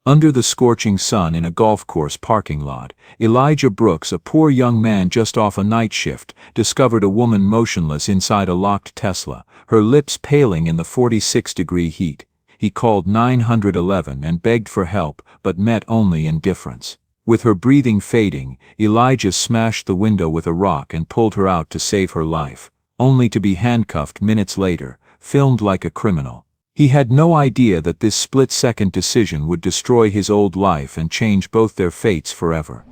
Under the scorching sun in a golf course parking lot, Elijah Brooks, a poor young man just off a night shift, discovered a woman motionless inside a locked Tesla, her lips paling in the 46-degree heat. He called 911 and begged for help, but met only indifference. With her breathing fading, Elijah smashed the window with a rock and pulled her out to save her life, only to be handcuffed minutes later, filmed like a criminal. He had no idea that this split-second decision would destroy his old life and change both their fates forever.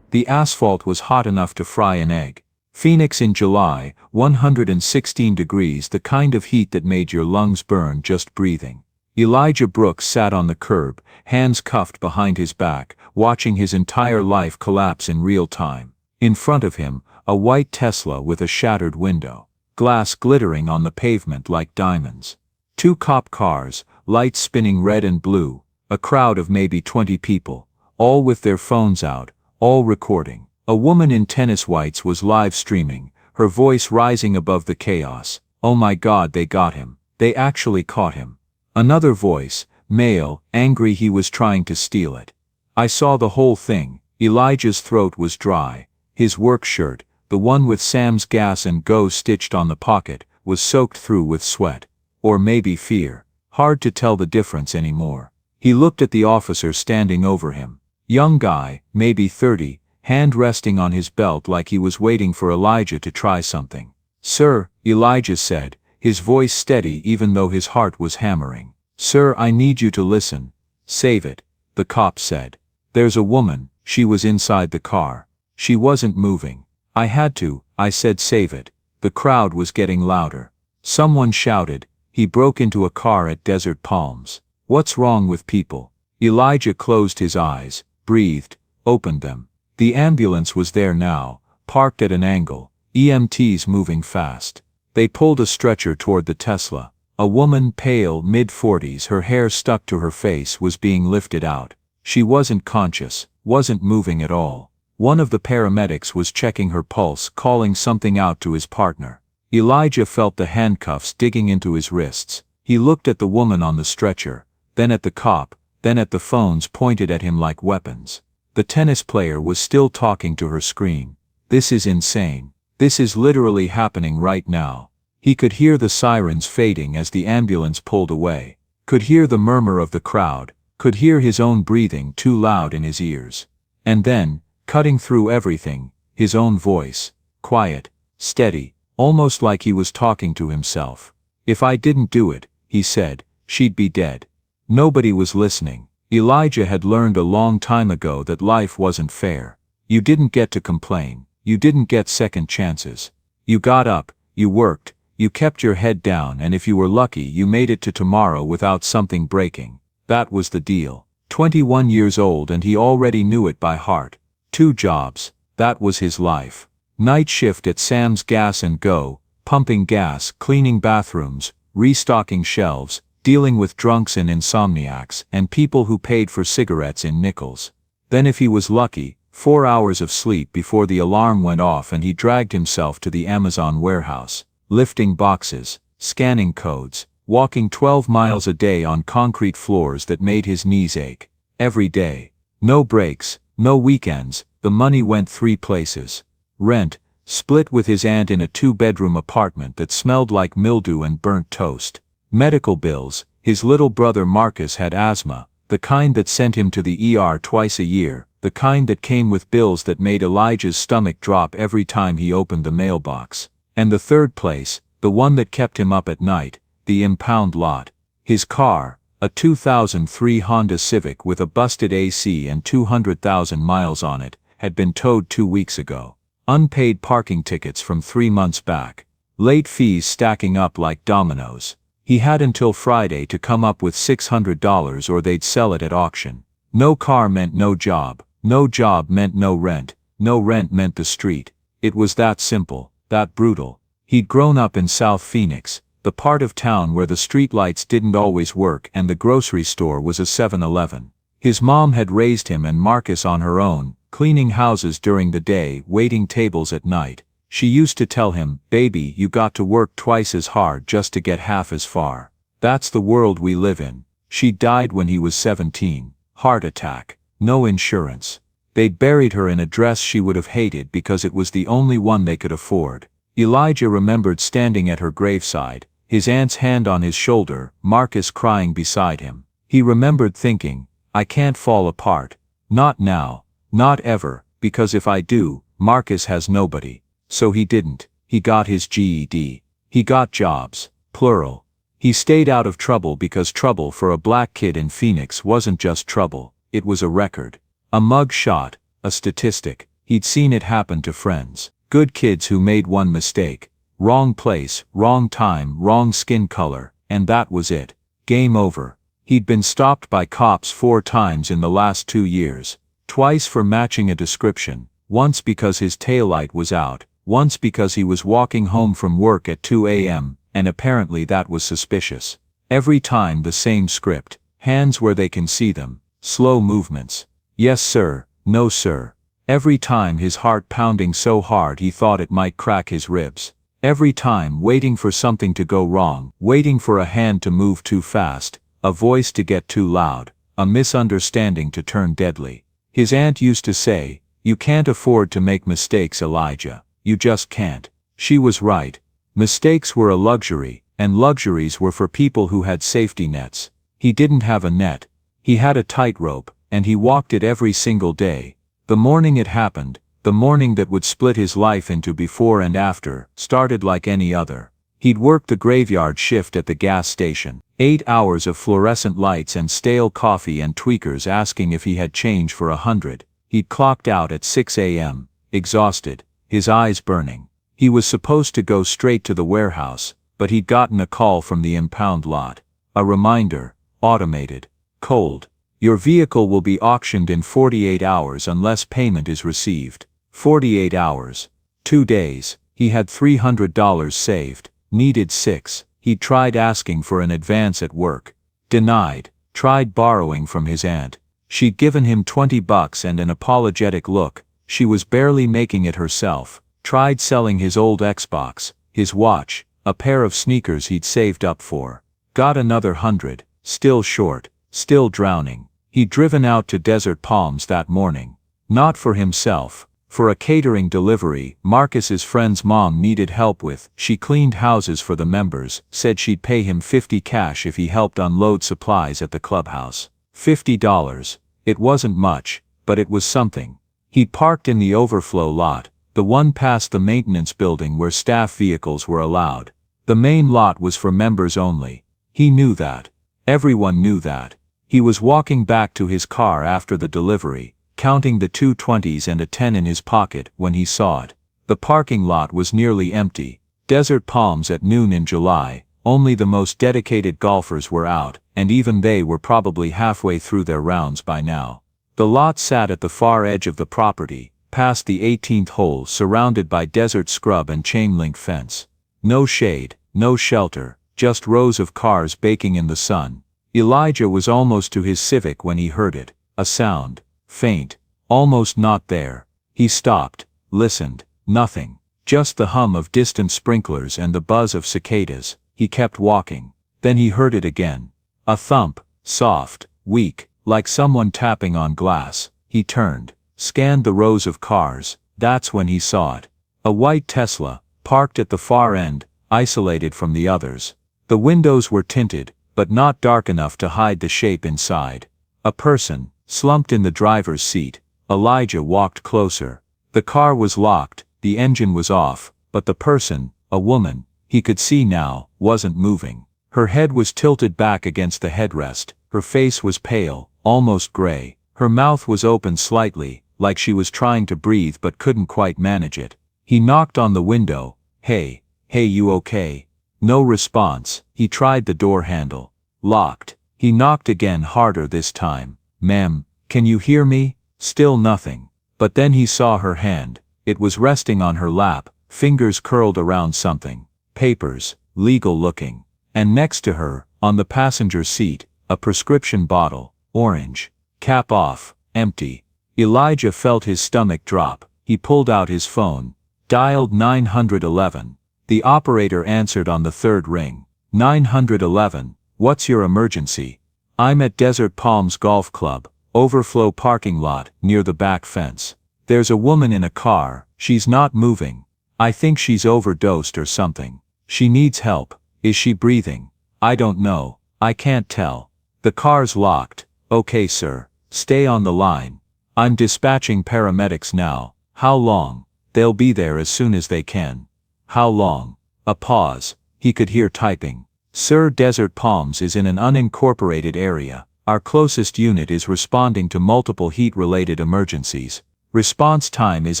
The asphalt was hot enough to fry an egg. Phoenix in July, 116 degrees, the kind of heat that made your lungs burn just breathing. Elijah Brooks sat on the curb, hands cuffed behind his back, watching his entire life collapse in real time. In front of him, a white Tesla with a shattered window. Glass glittering on the pavement like diamonds. 2 cop cars, lights spinning red and blue, a crowd of maybe 20 people, all with their phones out, all recording. A woman in tennis whites was live streaming, her voice rising above the chaos. "Oh my God, they got him. They actually caught him." Another voice, male, angry he was trying to steal it. "I saw the whole thing." Elijah's throat was dry. His work shirt, the one with Sam's Gas and Go stitched on the pocket, was soaked through with sweat. Or maybe fear. Hard to tell the difference anymore. He looked at the officer standing over him. Young guy, maybe 30, hand resting on his belt like he was waiting for Elijah to try something. "Sir," Elijah said, his voice steady even though his heart was hammering. "Sir, I need you to listen." "Save it," the cop said. "There's a woman, she was inside the car. She wasn't moving. I had to," I said. "Save it." The crowd was getting louder. Someone shouted, "He broke into a car at Desert Palms." What's wrong with people? Elijah closed his eyes, breathed, opened them. The ambulance was there now, parked at an angle, EMTs moving fast. They pulled a stretcher toward the Tesla. A woman, pale, mid-40s, her hair stuck to her face, was being lifted out. She wasn't conscious, wasn't moving at all. One of the paramedics was checking her pulse, calling something out to his partner. Elijah felt the handcuffs digging into his wrists. He looked at the woman on the stretcher, then at the cop, then at the phones pointed at him like weapons. The tennis player was still talking to her screen. "This is insane. This is literally happening right now." He could hear the sirens fading as the ambulance pulled away. Could hear the murmur of the crowd. Could hear his own breathing too loud in his ears. And then, cutting through everything, his own voice, quiet, steady, almost like he was talking to himself. "If I didn't do it," he said, "she'd be dead." Nobody was listening. Elijah had learned a long time ago that life wasn't fair. You didn't get to complain. You didn't get second chances. You got up, you worked, you kept your head down, and if you were lucky you made it to tomorrow without something breaking. That was the deal. 21 years old and he already knew it by heart. 2 jobs, that was his life. Night shift at Sam's Gas and Go, pumping gas, cleaning bathrooms, restocking shelves, dealing with drunks and insomniacs, and people who paid for cigarettes in nickels. Then if he was lucky, 4 hours of sleep before the alarm went off and he dragged himself to the Amazon warehouse, lifting boxes, scanning codes, walking 12 miles a day on concrete floors that made his knees ache. Every day. No breaks. No weekends. The money went 3 places. Rent, split with his aunt in a 2-bedroom apartment that smelled like mildew and burnt toast. Medical bills, his little brother Marcus had asthma, the kind that sent him to the ER twice a year, the kind that came with bills that made Elijah's stomach drop every time he opened the mailbox. And the third place, the one that kept him up at night, the impound lot. His car, a 2003 Honda Civic with a busted AC and 200,000 miles on it, had been towed 2 weeks ago. Unpaid parking tickets from 3 months back. Late fees stacking up like dominoes. He had until Friday to come up with $600 or they'd sell it at auction. No car meant no job. No job meant no rent. No rent meant the street. It was that simple, that brutal. He'd grown up in South Phoenix, the part of town where the streetlights didn't always work and the grocery store was a 7-Eleven. His mom had raised him and Marcus on her own, cleaning houses during the day, waiting tables at night. She used to tell him, "Baby, you got to work twice as hard just to get half as far. That's the world we live in." She died when he was 17. Heart attack. No insurance. They'd buried her in a dress she would have hated because it was the only one they could afford. Elijah remembered standing at her graveside, his aunt's hand on his shoulder, Marcus crying beside him. He remembered thinking, I can't fall apart. Not now. Not ever, because if I do, Marcus has nobody. So he didn't. He got his GED. He got jobs. Plural. He stayed out of trouble because trouble for a black kid in Phoenix wasn't just trouble, it was a record. A mug shot, a statistic. He'd seen it happen to friends. Good kids who made one mistake. Wrong place, wrong time, wrong skin color, and that was it. Game over. He'd been stopped by cops 4 times in the last 2 years. Twice for matching a description, once because his taillight was out, once because he was walking home from work at 2 a.m., and apparently that was suspicious. Every time the same script, hands where they can see them, slow movements. Yes sir, no sir. Every time his heart pounding so hard he thought it might crack his ribs. Every time waiting for something to go wrong, waiting for a hand to move too fast, a voice to get too loud, a misunderstanding to turn deadly. His aunt used to say, you can't afford to make mistakes, Elijah. You just can't. She was right. Mistakes were a luxury, and luxuries were for people who had safety nets. He didn't have a net. He had a tightrope, and he walked it every single day. The morning it happened, the morning that would split his life into before and after, started like any other. He'd worked the graveyard shift at the gas station. 8 hours of fluorescent lights and stale coffee and tweakers asking if he had change for 100. He'd clocked out at 6 a.m., exhausted, his eyes burning. He was supposed to go straight to the warehouse, but he'd gotten a call from the impound lot. A reminder, automated, cold. Your vehicle will be auctioned in 48 hours unless payment is received. 48 hours. 2 days. He had $300 saved. Needed 6. He tried asking for an advance at work. Denied. Tried borrowing from his aunt. She'd given him $20 and an apologetic look. She was barely making it herself. Tried selling his old Xbox, his watch, a pair of sneakers he'd saved up for. Got another 100. Still short. Still drowning. He'd driven out to Desert Palms that morning. Not for himself. For a catering delivery Marcus's friend's mom needed help with. She cleaned houses for the members, said she'd pay him $50 cash if he helped unload supplies at the clubhouse. $50. It wasn't much, but it was something. He'd parked in the overflow lot, the one past the maintenance building where staff vehicles were allowed. The main lot was for members only. He knew that. Everyone knew that. He was walking back to his car after the delivery, counting the 2 20s and a 10 in his pocket when he saw it. The parking lot was nearly empty. Desert Palms at noon in July, only the most dedicated golfers were out, and even they were probably halfway through their rounds by now. The lot sat at the far edge of the property, past the 18th hole, surrounded by desert scrub and chain-link fence. No shade, no shelter, just rows of cars baking in the sun. Elijah was almost to his Civic when he heard it, a sound, faint, almost not there. He stopped, listened, nothing, just the hum of distant sprinklers and the buzz of cicadas. He kept walking. Then he heard it again. A thump, soft, weak, like someone tapping on glass. He turned, scanned the rows of cars. That's when he saw it. A white Tesla, parked at the far end, isolated from the others. The windows were tinted, but not dark enough to hide the shape inside. A person, slumped in the driver's seat. Elijah walked closer. The car was locked, the engine was off, but the person, a woman, he could see now, wasn't moving. Her head was tilted back against the headrest, her face was pale, almost gray. Her mouth was open slightly, like she was trying to breathe but couldn't quite manage it. He knocked on the window. Hey, you okay? No response. He tried the door handle. Locked. He knocked again, harder this time. Ma'am, can you hear me? Still nothing. But then he saw her hand. It was resting on her lap, fingers curled around something. Papers, legal looking. And next to her, on the passenger seat, a prescription bottle, orange. Cap off, empty. Elijah felt his stomach drop. He pulled out his phone. Dialed 911. The operator answered on the 3rd ring. 911, what's your emergency? I'm at Desert Palms Golf Club, overflow parking lot, near the back fence. There's a woman in a car, she's not moving. I think she's overdosed or something. She needs help. Is she breathing? I don't know. I can't tell. The car's locked. Okay, sir. Stay on the line. I'm dispatching paramedics now. How long? They'll be there as soon as they can. How long? A pause. He could hear typing. Sir, Desert Palms is in an unincorporated area. Our closest unit is responding to multiple heat-related emergencies. Response time is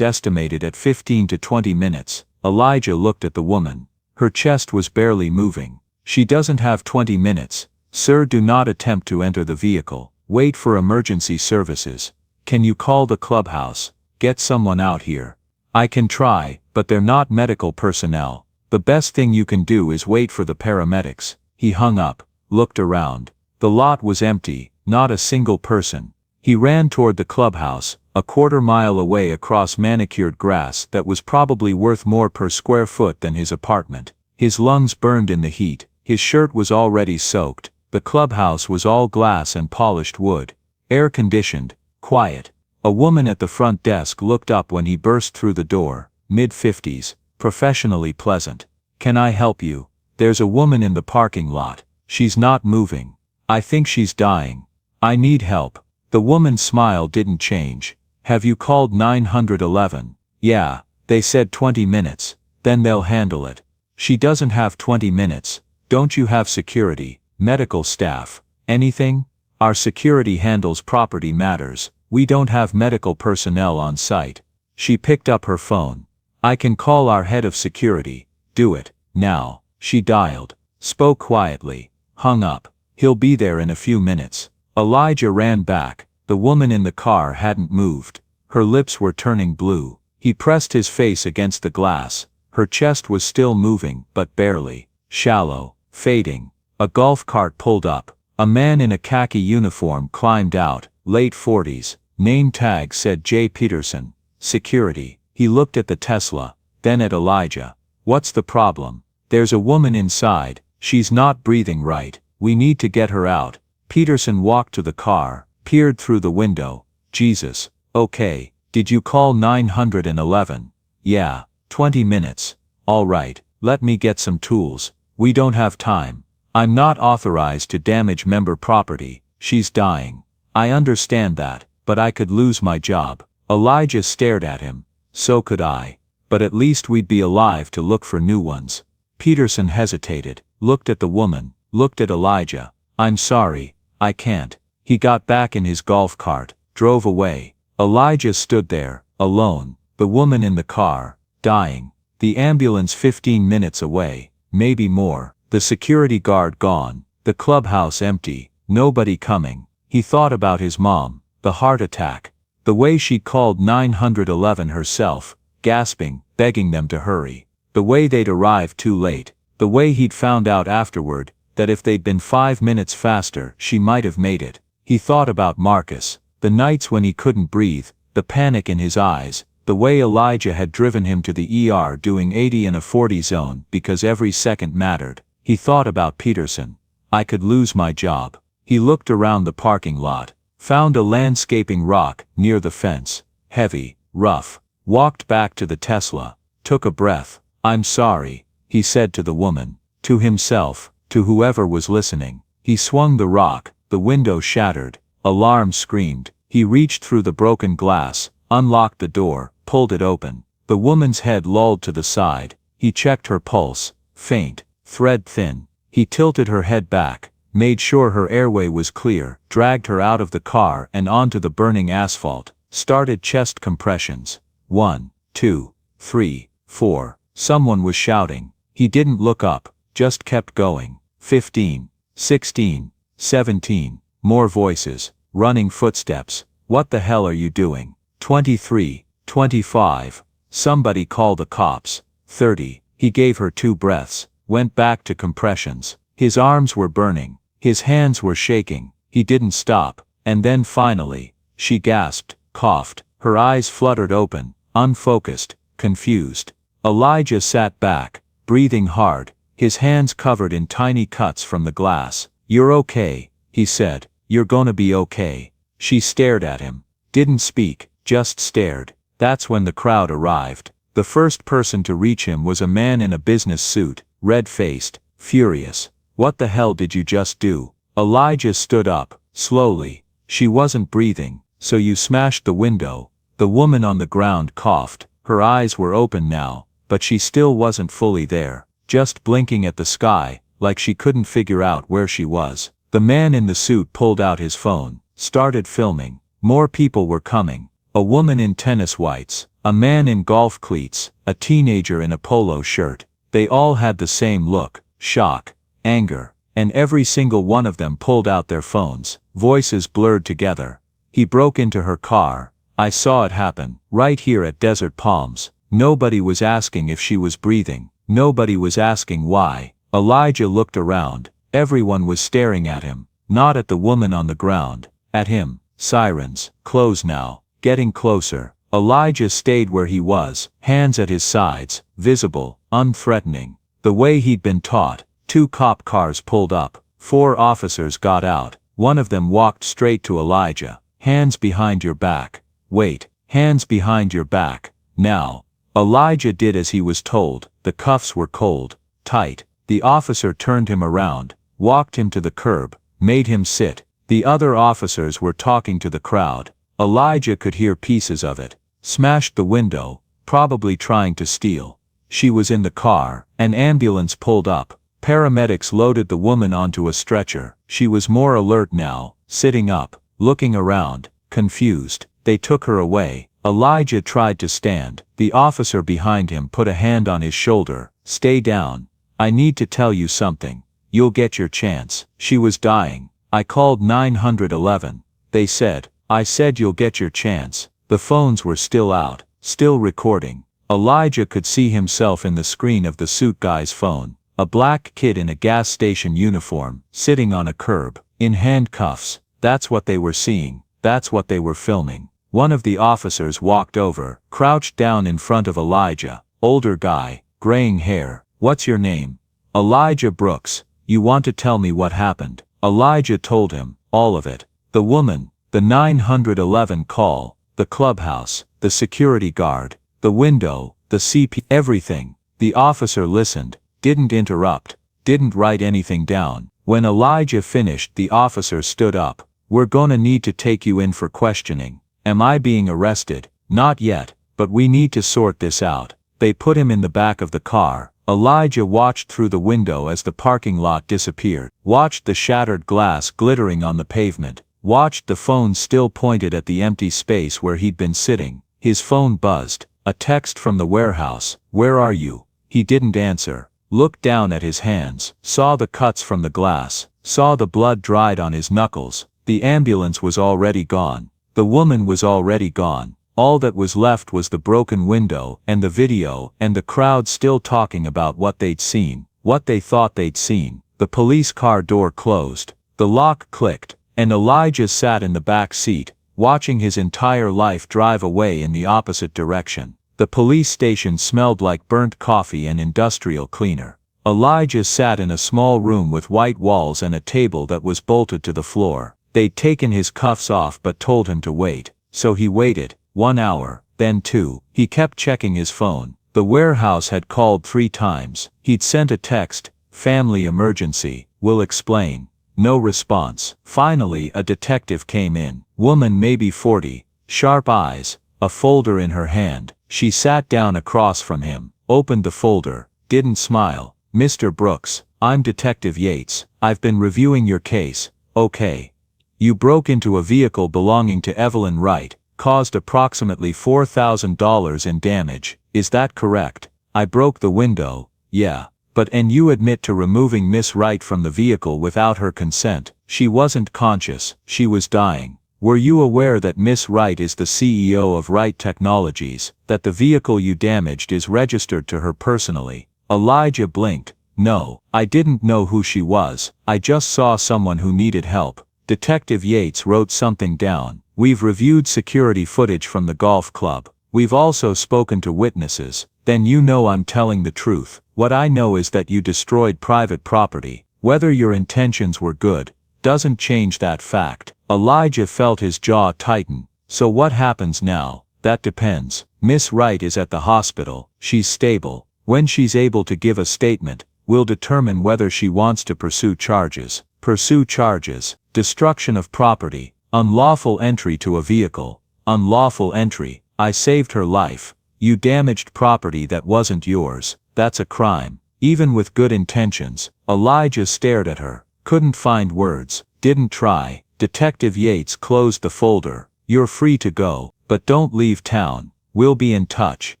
estimated at 15 to 20 minutes. Elijah looked at the woman. Her chest was barely moving. She doesn't have 20 minutes. Sir, do not attempt to enter the vehicle. Wait for emergency services. Can you call the clubhouse? Get someone out here. I can try, but they're not medical personnel. The best thing you can do is wait for the paramedics. He hung up, looked around. The lot was empty, not a single person. He ran toward the clubhouse, a quarter-mile away across manicured grass that was probably worth more per square foot than his apartment. His lungs burned in the heat, his shirt was already soaked. The clubhouse was all glass and polished wood. Air-conditioned, quiet. A woman at the front desk looked up when he burst through the door, mid-50s, professionally pleasant. Can I help you? There's a woman in the parking lot. She's not moving. I think she's dying. I need help. The woman's smile didn't change. Have you called 911? Yeah, they said 20 minutes. Then they'll handle it. She doesn't have 20 minutes. Don't you have security, medical staff, anything? Our security handles property matters. We don't have medical personnel on site. She picked up her phone. I can call our head of security. Do it, now. She dialed, spoke quietly, hung up. He'll be there in a few minutes. Elijah ran back. The woman in the car hadn't moved. Her lips were turning blue. He pressed his face against the glass. Her chest was still moving, but barely. Shallow, fading. A golf cart pulled up. A man in a khaki uniform climbed out, late 40s. Name tag said J. Peterson. Security. He looked at the Tesla, then at Elijah. What's the problem? There's a woman inside. She's not breathing right. We need to get her out. Peterson walked to the car, peered through the window. Jesus. Okay. Did you call 911? Yeah. 20 minutes. All right. Let me get some tools. We don't have time. I'm not authorized to damage member property. She's dying. I understand that, but I could lose my job. Elijah stared at him. So could I. But at least we'd be alive to look for new ones. Peterson hesitated, looked at the woman, looked at Elijah. I'm sorry, I can't. He got back in his golf cart, drove away. Elijah stood there, alone, the woman in the car, dying. The ambulance 15 minutes away, maybe more. The security guard gone, the clubhouse empty, nobody coming. He thought about his mom, the heart attack, the way she'd called 911 herself, gasping, begging them to hurry, the way they'd arrived too late, the way he'd found out afterward that if they'd been 5 minutes faster she might have made it. He thought about Marcus, the nights when he couldn't breathe, the panic in his eyes, the way Elijah had driven him to the ER doing 80 in a 40 zone because every second mattered. He thought about Peterson. I could lose my job. He looked around the parking lot, found a landscaping rock near the fence, heavy, rough, walked back to the Tesla, took a breath. I'm sorry, he said to the woman, to himself, to whoever was listening. He swung the rock, the window shattered, alarm screamed. He reached through the broken glass, unlocked the door, pulled it open. The woman's head lolled to the side. He checked her pulse, faint, thread thin. He tilted her head back, made sure her airway was clear, dragged her out of the car and onto the burning asphalt, started chest compressions. 1, 2, 3, 4. Someone was shouting. He didn't look up, just kept going. 15, 16, 17. More voices, running footsteps. What the hell are you doing? 23, 25. Somebody call the cops. 30. He gave her 2 breaths. Went back to compressions. His arms were burning. His hands were shaking. He didn't stop. And then finally, she gasped, coughed. Her eyes fluttered open, unfocused, confused. Elijah sat back, breathing hard, his hands covered in tiny cuts from the glass. You're okay, he said, You're gonna be okay. She stared at him. Didn't speak, just stared. That's when the crowd arrived. The first person to reach him was a man in a business suit, red-faced, furious. What the hell did you just do? Elijah stood up, slowly. She wasn't breathing, so you smashed the window. The woman on the ground coughed. Her eyes were open now, but she still wasn't fully there, just blinking at the sky, like she couldn't figure out where she was. The man in the suit pulled out his phone, started filming. More people were coming. A woman in tennis whites, a man in golf cleats, a teenager in a polo shirt. They all had the same look, shock, anger, and every single one of them pulled out their phones, voices blurred together. He broke into her car. I saw it happen, right here at Desert Palms. Nobody was asking if she was breathing. Nobody was asking why. Elijah looked around. Everyone was staring at him, not at the woman on the ground, at him. Sirens, close now, getting closer. Elijah stayed where he was, hands at his sides, visible, unthreatening. The way he'd been taught. 2 cop cars pulled up. 4 officers got out. One of them walked straight to Elijah. Hands behind your back. Wait, hands behind your back, now. Elijah did as he was told. The cuffs were cold, tight. The officer turned him around, walked him to the curb, made him sit. The other officers were talking to the crowd. Elijah could hear pieces of it. Smashed the window, probably trying to steal. She was in the car. An ambulance pulled up. Paramedics loaded the woman onto a stretcher. She was more alert now, sitting up, looking around, confused. They took her away. Elijah tried to stand. The officer behind him put a hand on his shoulder. Stay down. I need to tell you something. You'll get your chance. She was dying. I called 911. They said, I said you'll get your chance. The phones were still out, still recording. Elijah could see himself in the screen of the suit guy's phone. A black kid in a gas station uniform, sitting on a curb, in handcuffs. That's what they were seeing. That's what they were filming. One of the officers walked over, crouched down in front of Elijah. Older guy, graying hair. What's your name? Elijah Brooks. You want to tell me what happened? Elijah told him, all of it. The woman, the 911 call, the clubhouse, the security guard, the window, the CP, everything. The officer listened, didn't interrupt, didn't write anything down. When Elijah finished, the officer stood up. We're gonna need to take you in for questioning. Am I being arrested? Not yet, but we need to sort this out. They put him in the back of the car. Elijah watched through the window as the parking lot disappeared, watched the shattered glass glittering on the pavement, watched the phone still pointed at the empty space where he'd been sitting. His phone buzzed. A text from the warehouse. Where are you? He didn't answer. Looked down at his hands, saw the cuts from the glass, saw the blood dried on his knuckles. The ambulance was already gone. The woman was already gone. All that was left was the broken window and the video and the crowd still talking about what they'd seen, what they thought they'd seen. The police car door closed. The lock clicked, and Elijah sat in the back seat, watching his entire life drive away in the opposite direction. The police station smelled like burnt coffee and industrial cleaner. Elijah sat in a small room with white walls and a table that was bolted to the floor. They'd taken his cuffs off but told him to wait. So he waited. 1 hour, then 2. He kept checking his phone. The warehouse had called 3 times. He'd sent a text, family emergency, will explain. No response. Finally a detective came in. Woman maybe 40, sharp eyes, a folder in her hand. She sat down across from him, opened the folder, didn't smile. Mr. Brooks, I'm Detective Yates. I've been reviewing your case. Okay. You broke into a vehicle belonging to Evelyn Wright, caused approximately $4,000 in damage. Is that correct? I broke the window. Yeah. But and you admit to removing Miss Wright from the vehicle without her consent. She wasn't conscious. She was dying. Were you aware that Miss Wright is the CEO of Wright Technologies, that the vehicle you damaged is registered to her personally? Elijah blinked. No, I didn't know who she was. I just saw someone who needed help. Detective Yates wrote something down. We've reviewed security footage from the golf club. We've also spoken to witnesses. Then you know I'm telling the truth. What I know is that you destroyed private property. Whether your intentions were good, doesn't change that fact. Elijah felt his jaw tighten. So what happens now? That depends. Miss Wright is at the hospital, she's stable. When she's able to give a statement, we'll determine whether she wants to pursue charges. Pursue charges: destruction of property, unlawful entry to a vehicle, unlawful entry. I saved her life. You damaged property that wasn't yours. That's a crime. Even with good intentions. Elijah stared at her, couldn't find words, didn't try. Detective Yates closed the folder. You're free to go, but don't leave town. We'll be in touch.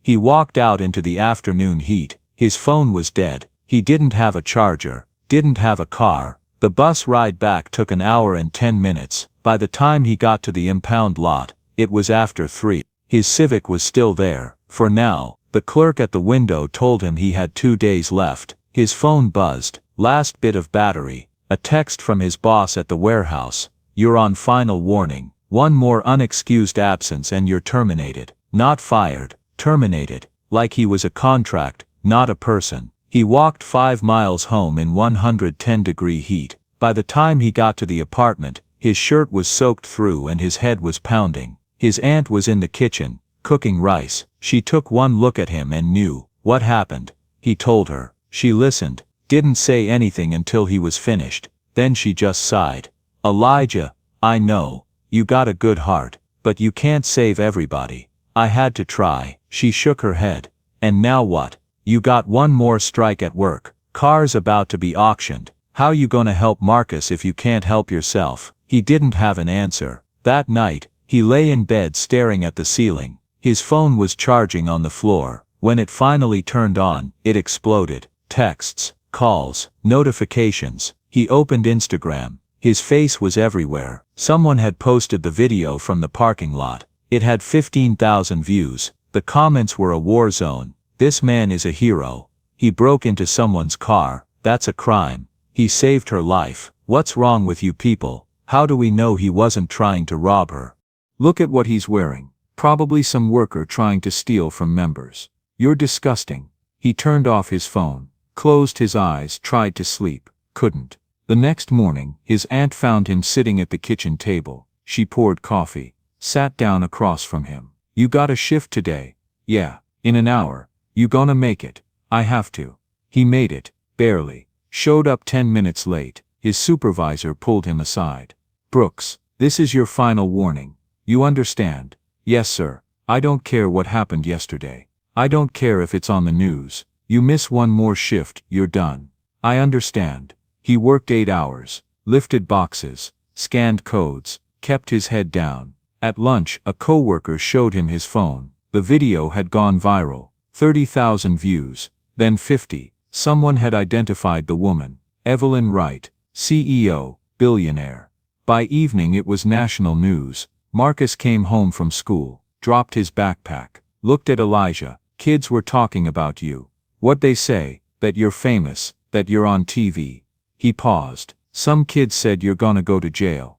He walked out into the afternoon heat. His phone was dead. He didn't have a charger, didn't have a car. The bus ride back took an hour and 10 minutes. By the time he got to the impound lot, it was after 3. His Civic was still there. For now, the clerk at the window told him he had 2 days left. His phone buzzed. Last bit of battery. A text from his boss at the warehouse. You're on final warning. One more unexcused absence and you're terminated. Not fired, terminated. Like he was a contract, not a person. He walked 5 miles home in 110-degree heat. By the time he got to the apartment, his shirt was soaked through and his head was pounding. His aunt was in the kitchen, cooking rice. She took one look at him and knew. What happened? He told her. She listened, didn't say anything until he was finished. Then she just sighed. Elijah, I know, you got a good heart, but you can't save everybody. I had to try. She shook her head. And now what? You got one more strike at work. Car's about to be auctioned. How you gonna help Marcus if you can't help yourself? He didn't have an answer. That night, he lay in bed staring at the ceiling. His phone was charging on the floor. When it finally turned on, it exploded. Texts, calls, notifications. He opened Instagram. His face was everywhere. Someone had posted the video from the parking lot. It had 15,000 views. The comments were a war zone. This man is a hero. He broke into someone's car. That's a crime. He saved her life. What's wrong with you people? How do we know he wasn't trying to rob her? Look at what he's wearing. Probably some worker trying to steal from members. You're disgusting. He turned off his phone, closed his eyes, tried to sleep, couldn't. The next morning, his aunt found him sitting at the kitchen table. She poured coffee, sat down across from him. You got a shift today? Yeah, in an hour. You gonna make it? I have to. He made it, barely. Showed up 10 minutes late. His supervisor pulled him aside. Brooks, this is your final warning. You understand? Yes, sir. I don't care what happened yesterday. I don't care if it's on the news. You miss one more shift, you're done. I understand. He worked 8 hours, lifted boxes, scanned codes, kept his head down. At lunch, a coworker showed him his phone. The video had gone viral. 30,000 views, then 50. Someone had identified the woman. Evelyn Wright, CEO, Billionaire. By evening it was national news. Marcus came home from school, dropped his backpack, looked at Elijah. Kids were talking about you. What they say? That you're famous, that you're on TV. He paused. Some kids said you're gonna go to jail.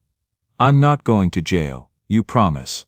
I'm not going to jail, you promise?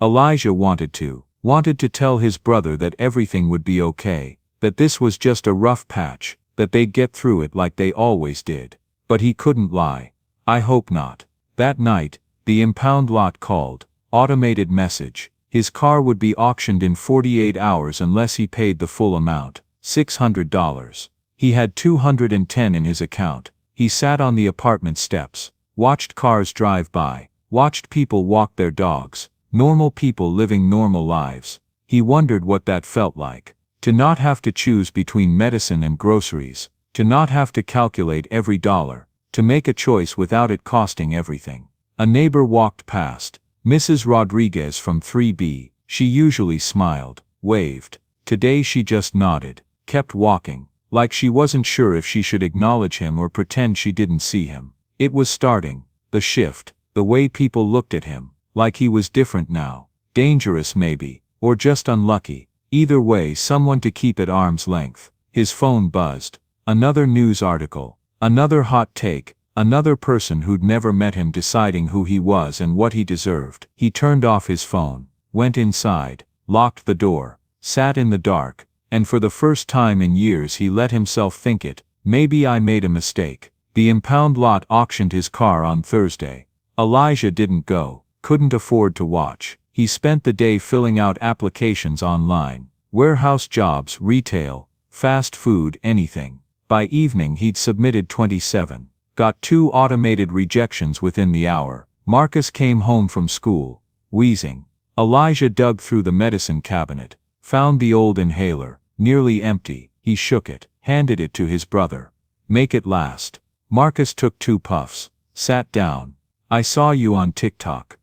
Elijah wanted to tell his brother that everything would be okay, that this was just a rough patch, that they'd get through it like they always did. But he couldn't lie. I hope not. That night, the impound lot called. Automated message. His car would be auctioned in 48 hours unless he paid the full amount, $600. He had $210 in his account. He sat on the apartment steps, watched cars drive by, watched people walk their dogs, normal people living normal lives. He wondered what that felt like. To not have to choose between medicine and groceries, to not have to calculate every dollar, to make a choice without it costing everything. A neighbor walked past, Mrs. Rodriguez from 3B. She usually smiled, waved. Today she just nodded, kept walking, like she wasn't sure if she should acknowledge him or pretend she didn't see him. It was starting, the shift, the way people looked at him, like he was different now, dangerous maybe, or just unlucky. Either way, someone to keep at arm's length. His phone buzzed. Another news article, another hot take, another person who'd never met him deciding who he was and what he deserved. He turned off his phone, went inside, locked the door, sat in the dark, and for the first time in years he let himself think it. Maybe I made a mistake. The impound lot auctioned his car on Thursday. Elijah didn't go, couldn't afford to watch. He spent the day filling out applications online. Warehouse jobs, retail, fast food, anything. By evening he'd submitted 27. Got 2 automated rejections within the hour. Marcus came home from school, wheezing. Elijah dug through the medicine cabinet, found the old inhaler, nearly empty. He shook it, handed it to his brother. Make it last. Marcus took 2 puffs, sat down. I saw you on TikTok.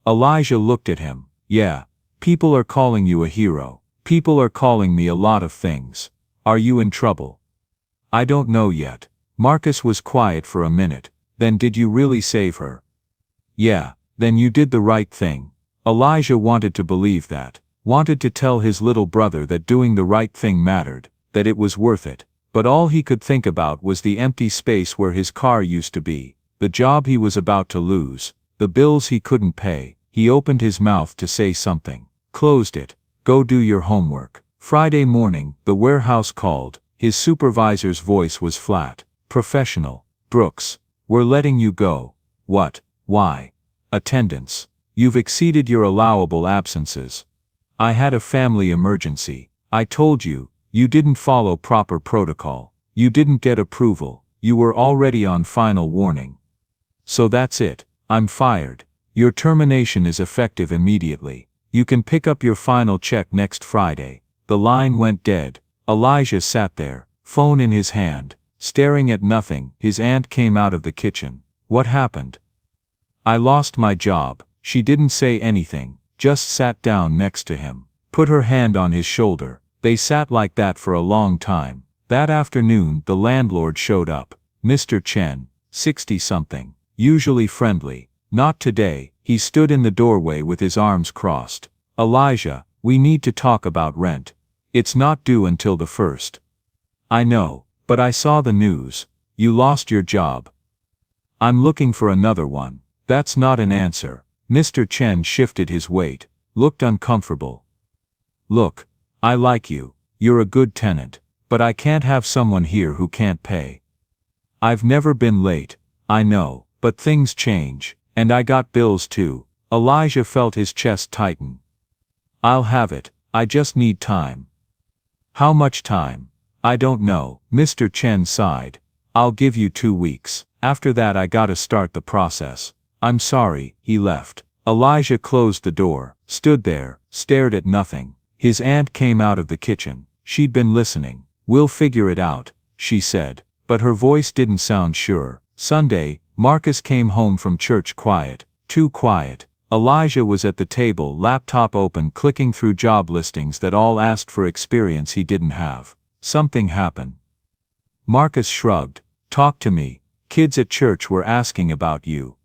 Elijah looked at him. Yeah, people are calling you a hero. People are calling me a lot of things. Are you in trouble? I don't know yet. Marcus was quiet for a minute. Then did you really save her? Yeah, then you did the right thing. Elijah wanted to believe that. Wanted to tell his little brother that doing the right thing mattered, that it was worth it. But all he could think about was the empty space where his car used to be, the job he was about to lose, the bills he couldn't pay. He opened his mouth to say something, closed it. Go do your homework. Friday morning, the warehouse called. His supervisor's voice was flat, professional. Brooks, we're letting you go. What? Why? Attendance. You've exceeded your allowable absences. I had a family emergency. I told you, you didn't follow proper protocol. You didn't get approval. You were already on final warning. So that's it. I'm fired. Your termination is effective immediately. You can pick up your final check next Friday. The line went dead. Elijah sat there, phone in his hand, staring at nothing. His aunt came out of the kitchen. What happened? I lost my job. She didn't say anything, just sat down next to him, put her hand on his shoulder. They sat like that for a long time. That afternoon the landlord showed up. Mr. Chen, 60-something, usually friendly. Not today. He stood in the doorway with his arms crossed. Elijah, we need to talk about rent. It's not due until the 1st. I know, but I saw the news. You lost your job. I'm looking for another one. That's not an answer. Mr. Chen shifted his weight, looked uncomfortable. Look, I like you. You're a good tenant, but I can't have someone here who can't pay. I've never been late, I know, but things change, and I got bills too. Elijah felt his chest tighten. I'll have it, I just need time. How much time? I don't know. Mr. Chen sighed. I'll give you 2 weeks. After that I gotta start the process. I'm sorry. He left. Elijah closed the door, stood there, stared at nothing. His aunt came out of the kitchen. She'd been listening. We'll figure it out, she said, but her voice didn't sound sure. Sunday, Marcus came home from church quiet, too quiet. Elijah was at the table, laptop open, clicking through job listings that all asked for experience he didn't have. Something happened. Marcus shrugged. Talk to me. Kids at church were asking about you.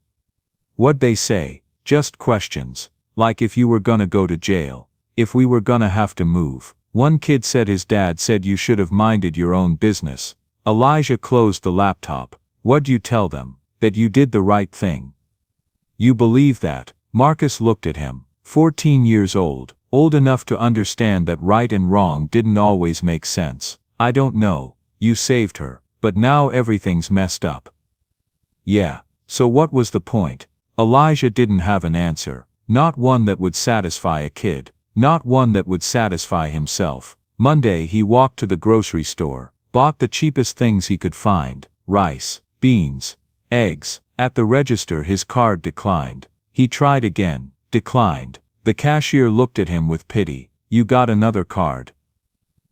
What'd they say? Just questions. Like if you were gonna go to jail. If we were gonna have to move. One kid said his dad said you should have minded your own business. Elijah closed the laptop. What'd you tell them? That you did the right thing. You believe that? Marcus looked at him. 14 years old, old enough to understand that right and wrong didn't always make sense. I don't know. You saved her, but now everything's messed up. Yeah, so what was the point? Elijah didn't have an answer. Not one that would satisfy a kid. Not one that would satisfy himself. Monday he walked to the grocery store, bought the cheapest things he could find. Rice, beans, eggs. At the register his card declined. He tried again, declined. The cashier looked at him with pity. You got another card?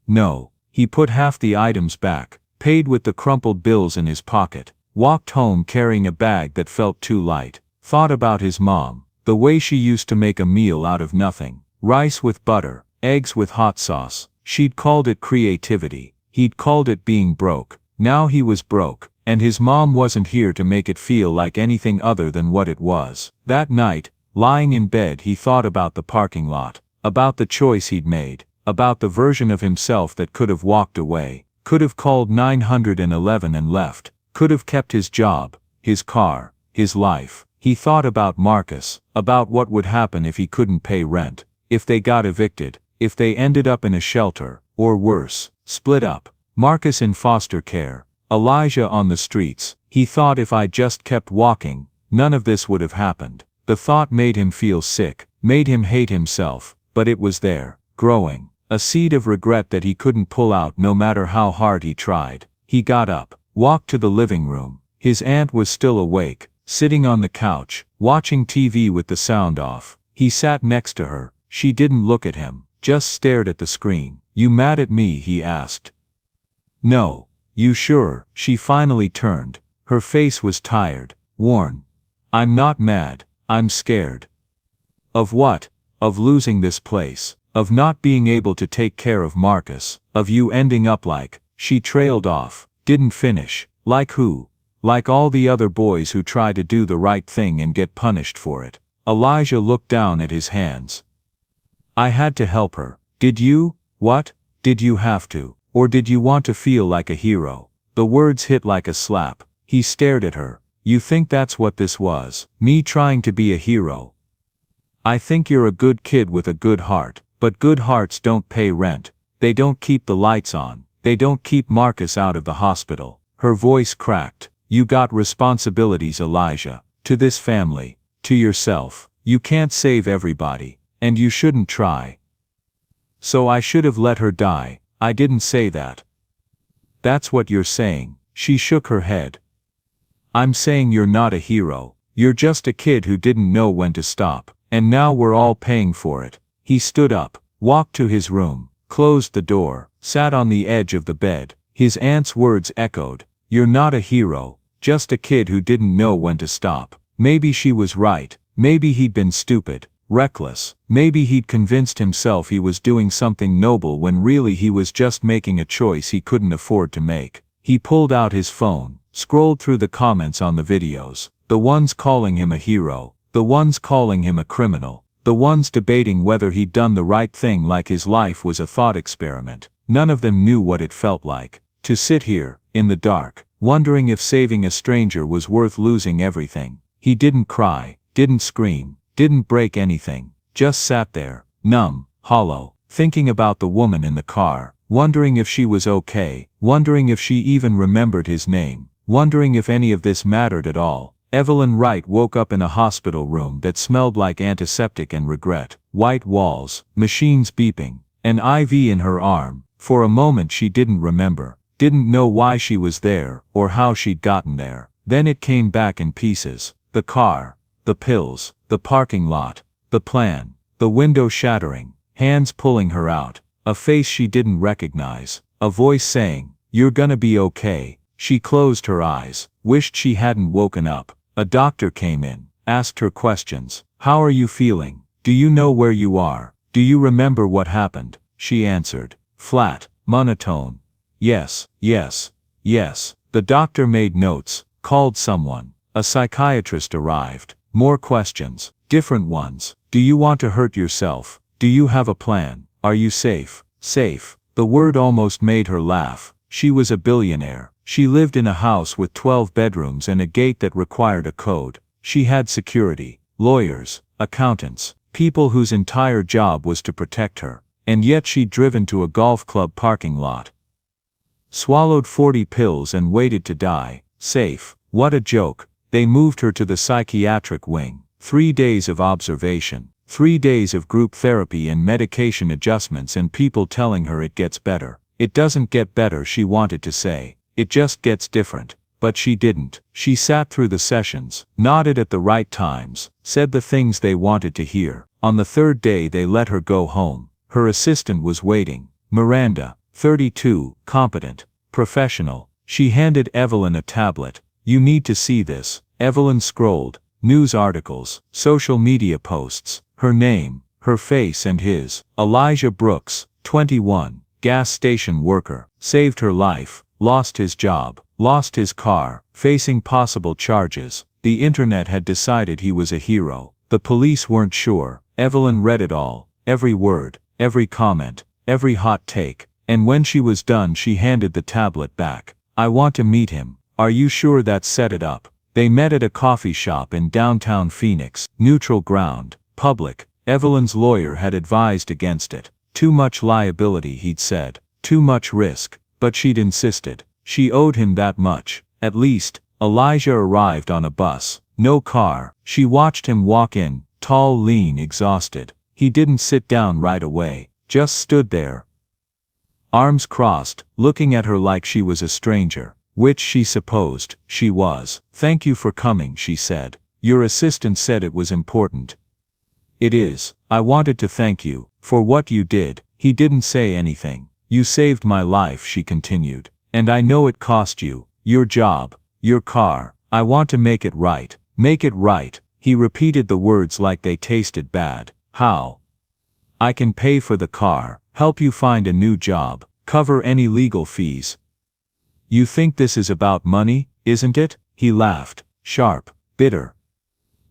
No. He put half the items back, paid with the crumpled bills in his pocket, walked home carrying a bag that felt too light. Thought about his mom, the way she used to make a meal out of nothing. Rice with butter, eggs with hot sauce. She'd called it creativity. He'd called it being broke. Now he was broke, and his mom wasn't here to make it feel like anything other than what it was. That night, lying in bed, he thought about the parking lot, about the choice he'd made, about the version of himself that could have walked away, could have called 911 and left, could have kept his job, his car, his life. He thought about Marcus, about what would happen if he couldn't pay rent, if they got evicted, if they ended up in a shelter, or worse, split up. Marcus in foster care, Elijah on the streets. He thought if I just kept walking, none of this would have happened. The thought made him feel sick, made him hate himself, but it was there, growing. A seed of regret that he couldn't pull out no matter how hard he tried. He got up, walked to the living room. His aunt was still awake, sitting on the couch, watching TV with the sound off. He sat next to her. She didn't look at him, just stared at the screen. "You mad at me?" he asked. "No. You sure?" She finally turned. Her face was tired, worn. "I'm not mad. I'm scared." "Of what?" "Of losing this place. Of not being able to take care of Marcus. Of you ending up like..." She trailed off, didn't finish. "Like who?" "Like all the other boys who try to do the right thing and get punished for it." Elijah looked down at his hands. "I had to help her." "Did you?" "What? Did you have to? Or did you want to feel like a hero?" The words hit like a slap. He stared at her. "You think that's what this was? Me trying to be a hero?" "I think you're a good kid with a good heart, but good hearts don't pay rent. They don't keep the lights on. They don't keep Marcus out of the hospital." Her voice cracked. "You got responsibilities, Elijah. To this family. To yourself. You can't save everybody. And you shouldn't try." "So I should have let her die." "I didn't say that." "That's what you're saying." She shook her head. "I'm saying you're not a hero. You're just a kid who didn't know when to stop. And now we're all paying for it." He stood up, walked to his room, closed the door, sat on the edge of the bed. His aunt's words echoed. "You're not a hero, just a kid who didn't know when to stop." Maybe she was right. Maybe he'd been stupid, reckless. Maybe he'd convinced himself he was doing something noble when really he was just making a choice he couldn't afford to make. He pulled out his phone, scrolled through the comments on the videos. The ones calling him a hero, the ones calling him a criminal, the ones debating whether he'd done the right thing like his life was a thought experiment. None of them knew what it felt like to sit here, in the dark, wondering if saving a stranger was worth losing everything. He didn't cry, didn't scream, didn't break anything, just sat there, numb, hollow, thinking about the woman in the car, wondering if she was okay, wondering if she even remembered his name, wondering if any of this mattered at all. Evelyn Wright woke up in a hospital room that smelled like antiseptic and regret. White walls, machines beeping, an IV in her arm. For a moment she didn't remember, didn't know why she was there, or how she'd gotten there. Then it came back in pieces. The car, the pills, the parking lot, the plan, the window shattering, hands pulling her out, a face she didn't recognize, a voice saying, "You're gonna be okay." She closed her eyes, wished she hadn't woken up. A doctor came in, asked her questions. "How are you feeling? Do you know where you are? Do you remember what happened?" She answered, flat, monotone. "Yes, yes, yes." The doctor made notes, called someone. A psychiatrist arrived. More questions, different ones. "Do you want to hurt yourself? Do you have a plan? Are you safe?" Safe. The word almost made her laugh. She was a billionaire. She lived in a house with 12 bedrooms and a gate that required a code. She had security, lawyers, accountants, people whose entire job was to protect her. And yet she'd driven to a golf club parking lot, swallowed 40 pills and waited to die. Safe. What a joke. They moved her to the psychiatric wing. 3 days of observation. 3 days of group therapy and medication adjustments and people telling her it gets better. It doesn't get better, she wanted to say. It just gets different. But she didn't. She sat through the sessions, nodded at the right times, said the things they wanted to hear. On the 3rd day they let her go home. Her assistant was waiting. Miranda, 32, competent, professional. She handed Evelyn a tablet. "You need to see this." Evelyn scrolled. News articles, social media posts, her name, her face and his. Elijah Brooks, 21, gas station worker, saved her life, lost his job, lost his car, facing possible charges. The internet had decided he was a hero. The police weren't sure. Evelyn read it all, every word, every comment, every hot take. And when she was done she handed the tablet back. "I want to meet him. Are you sure that set it up?" They met at a coffee shop in downtown Phoenix. Neutral ground, public. Evelyn's lawyer had advised against it. Too much liability, he'd said. Too much risk. But she'd insisted. She owed him that much. At least, Elijah arrived on a bus. No car. She watched him walk in, tall, lean, exhausted. He didn't sit down right away, just stood there, arms crossed, looking at her like she was a stranger, which she supposed she was. "Thank you for coming," she said. "Your assistant said it was important." "It is. I wanted to thank you for what you did." He didn't say anything. "You saved my life," she continued. "And I know it cost you your job, your car. I want to make it right. Make it right." He repeated the words like they tasted bad. "How?" "I can pay for the car, help you find a new job, cover any legal fees." "You think this is about money, isn't it?" He laughed, sharp, bitter.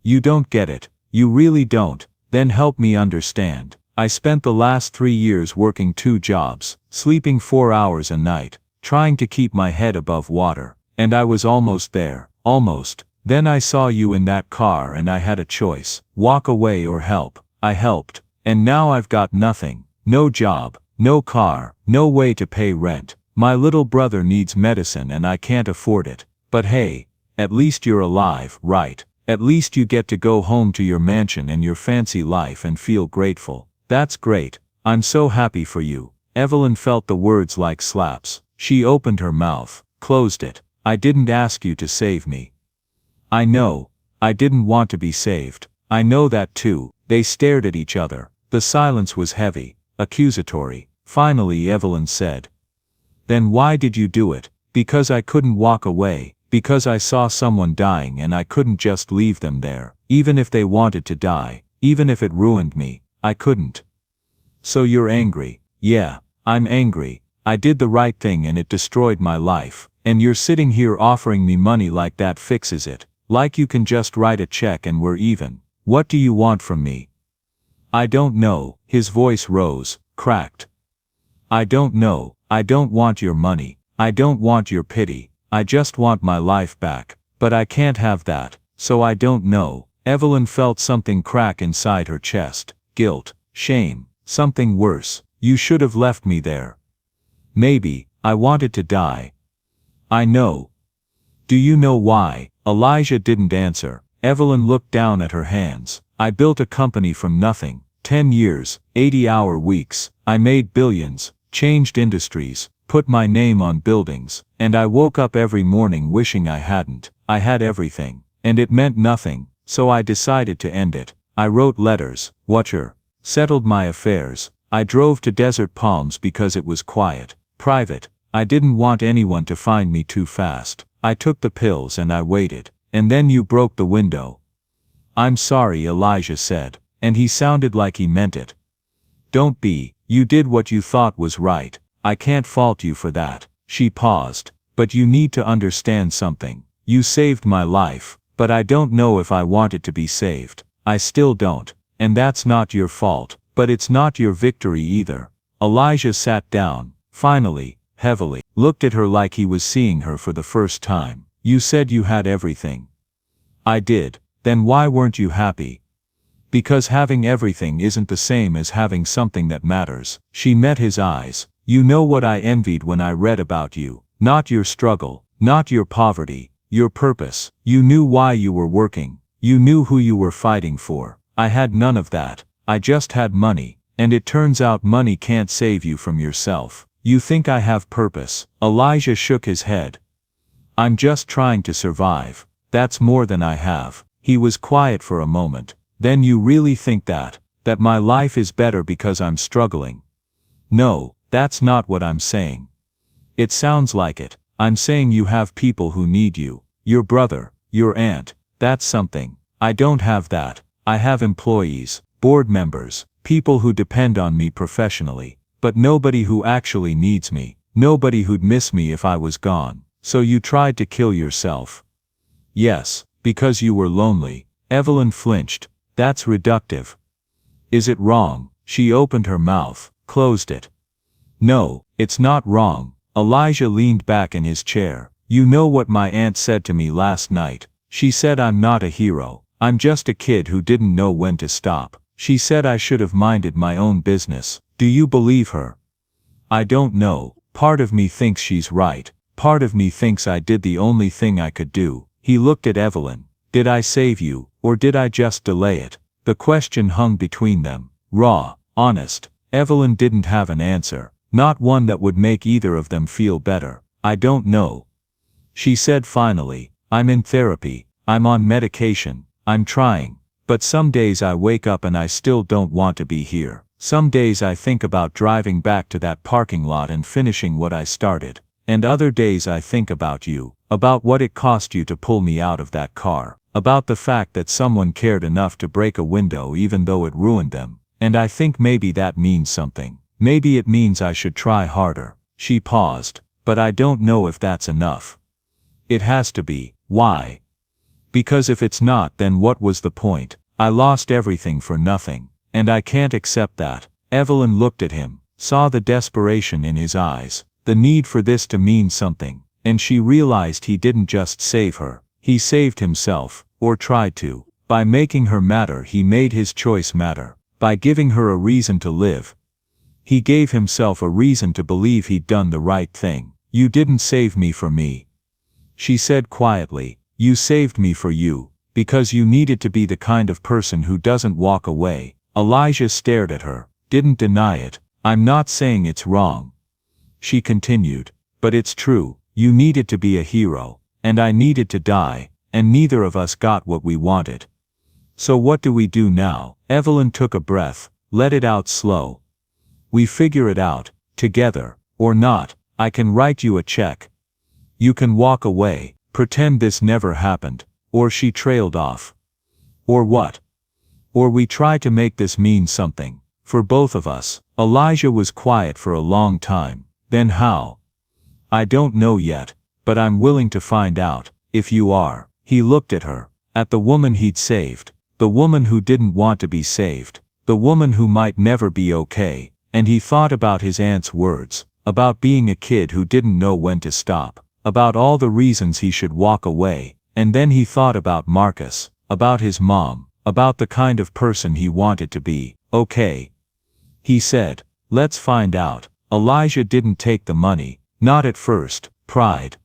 "You don't get it. You really don't. Then help me understand. I spent the last 3 years working 2 jobs, sleeping 4 hours a night, trying to keep my head above water, and I was almost there, almost. Then I saw you in that car and I had a choice, walk away or help. I helped. And now I've got nothing. No job, no car, no way to pay rent. My little brother needs medicine and I can't afford it. But hey, at least you're alive, right? At least you get to go home to your mansion and your fancy life and feel grateful. That's great. I'm so happy for you." Evelyn felt the words like slaps. She opened her mouth, closed it. "I didn't ask you to save me." "I know. I didn't want to be saved. I know that too." They stared at each other. The silence was heavy, accusatory. Finally Evelyn said, "Then why did you do it?" "Because I couldn't walk away. Because I saw someone dying and I couldn't just leave them there. Even if they wanted to die, even if it ruined me, I couldn't." "So you're angry?" "Yeah, I'm angry. I did the right thing and it destroyed my life. And you're sitting here offering me money like that fixes it. Like you can just write a check and we're even. What do you want from me?" "I don't know." His voice rose, cracked. "I don't know. I don't want your money. I don't want your pity. I just want my life back. But I can't have that, so I don't know." Evelyn felt something crack inside her chest. Guilt, shame, something worse. "You should have left me there." "Maybe. I wanted to die." "I know." "Do you know why?" Elijah didn't answer. Evelyn looked down at her hands. "I built a company from nothing. 10 years, 80-hour weeks. I made billions, changed industries, put my name on buildings, and I woke up every morning wishing I hadn't. I had everything, and it meant nothing, so I decided to end it. I wrote letters, settled my affairs. I drove to Desert Palms because it was quiet, private. I didn't want anyone to find me too fast. I took the pills and I waited. And then you broke the window." "I'm sorry," Elijah said, and he sounded like he meant it. "Don't be. You did what you thought was right. I can't fault you for that." She paused. "But you need to understand something. You saved my life, but I don't know if I want it to be saved. I still don't. And that's not your fault, but it's not your victory either." Elijah sat down, finally, heavily, looked at her like he was seeing her for the first time. "You said you had everything." "I did. Then why weren't you happy?" "Because having everything isn't the same as having something that matters." She met his eyes. "You know what I envied when I read about you? Not your struggle, not your poverty, your purpose. You knew why you were working. You knew who you were fighting for. I had none of that. I just had money. And it turns out money can't save you from yourself. You think I have purpose?" Elijah shook his head. "I'm just trying to survive. That's more than I have." He was quiet for a moment. "Then you really think that my life is better because I'm struggling?" "No, that's not what I'm saying." "It sounds like it. I'm saying you have people who need you. Your brother, your aunt. That's something. I don't have that. I have employees, board members, people who depend on me professionally. But nobody who actually needs me. Nobody who'd miss me if I was gone." "So you tried to kill yourself?" "Yes, because you were lonely." Evelyn flinched. "That's reductive." "Is it wrong?" She opened her mouth, closed it. "No, it's not wrong." Elijah leaned back in his chair. "You know what my aunt said to me last night? She said I'm not a hero. I'm just a kid who didn't know when to stop. She said I should have minded my own business. Do you believe her?" "I don't know. Part of me thinks she's right. Part of me thinks I did the only thing I could do." He looked at Evelyn. "Did I save you, or did I just delay it?" The question hung between them, raw, honest. Evelyn didn't have an answer, not one that would make either of them feel better. "I don't know," she said finally. "I'm in therapy, I'm on medication, I'm trying. But some days I wake up and I still don't want to be here. Some days I think about driving back to that parking lot and finishing what I started. And other days I think about you, about what it cost you to pull me out of that car, about the fact that someone cared enough to break a window even though it ruined them. And I think maybe that means something. Maybe it means I should try harder." She paused. "But I don't know if that's enough." "It has to be." "Why?" "Because if it's not, then what was the point? I lost everything for nothing. And I can't accept that." Evelyn looked at him, saw the desperation in his eyes, the need for this to mean something, and she realized he didn't just save her, he saved himself, or tried to. By making her matter, he made his choice matter. By giving her a reason to live, he gave himself a reason to believe he'd done the right thing. "You didn't save me for me," she said quietly. "You saved me for you, because you needed to be the kind of person who doesn't walk away." Elijah stared at her, didn't deny it. "I'm not saying it's wrong," she continued, "but it's true. You needed to be a hero, and I needed to die, and neither of us got what we wanted. So what do we do now?" Evelyn took a breath, let it out slow. "We figure it out, together, or not. I can write you a check. You can walk away, pretend this never happened." Or she trailed off. "Or what? Or we try to make this mean something, for both of us." Elijah was quiet for a long time. "Then how?" "I don't know yet, but I'm willing to find out, if you are." He looked at her, at the woman he'd saved, the woman who didn't want to be saved, the woman who might never be okay, and he thought about his aunt's words, about being a kid who didn't know when to stop, about all the reasons he should walk away, and then he thought about Marcus, about his mom, about the kind of person he wanted to be. "Okay," he said, "let's find out." Elijah didn't take the money, not at first. Pride,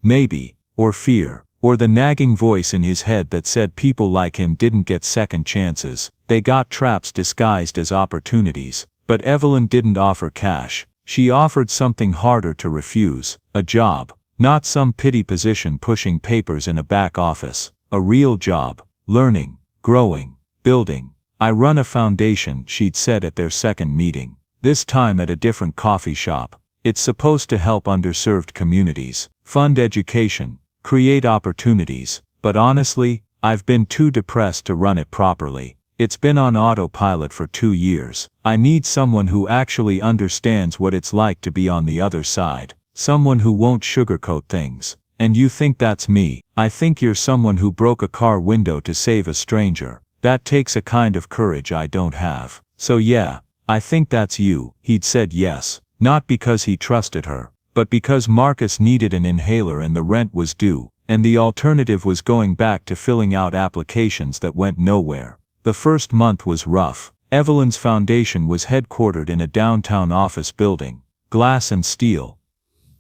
maybe, or fear, or the nagging voice in his head that said people like him didn't get second chances. They got traps disguised as opportunities. But Evelyn didn't offer cash. She offered something harder to refuse, a job. Not some pity position pushing papers in a back office. A real job, learning, growing, building. "I run a foundation," she'd said at their second meeting, this time at a different coffee shop. "It's supposed to help underserved communities, fund education, create opportunities, but honestly, I've been too depressed to run it properly. It's been on autopilot for 2 years. I need someone who actually understands what it's like to be on the other side. Someone who won't sugarcoat things. And you think that's me? I think you're someone who broke a car window to save a stranger. That takes a kind of courage I don't have. So yeah, I think that's you." He'd said yes, not because he trusted her, but because Marcus needed an inhaler and the rent was due, and the alternative was going back to filling out applications that went nowhere. The first month was rough. Evelyn's foundation was headquartered in a downtown office building, glass and steel.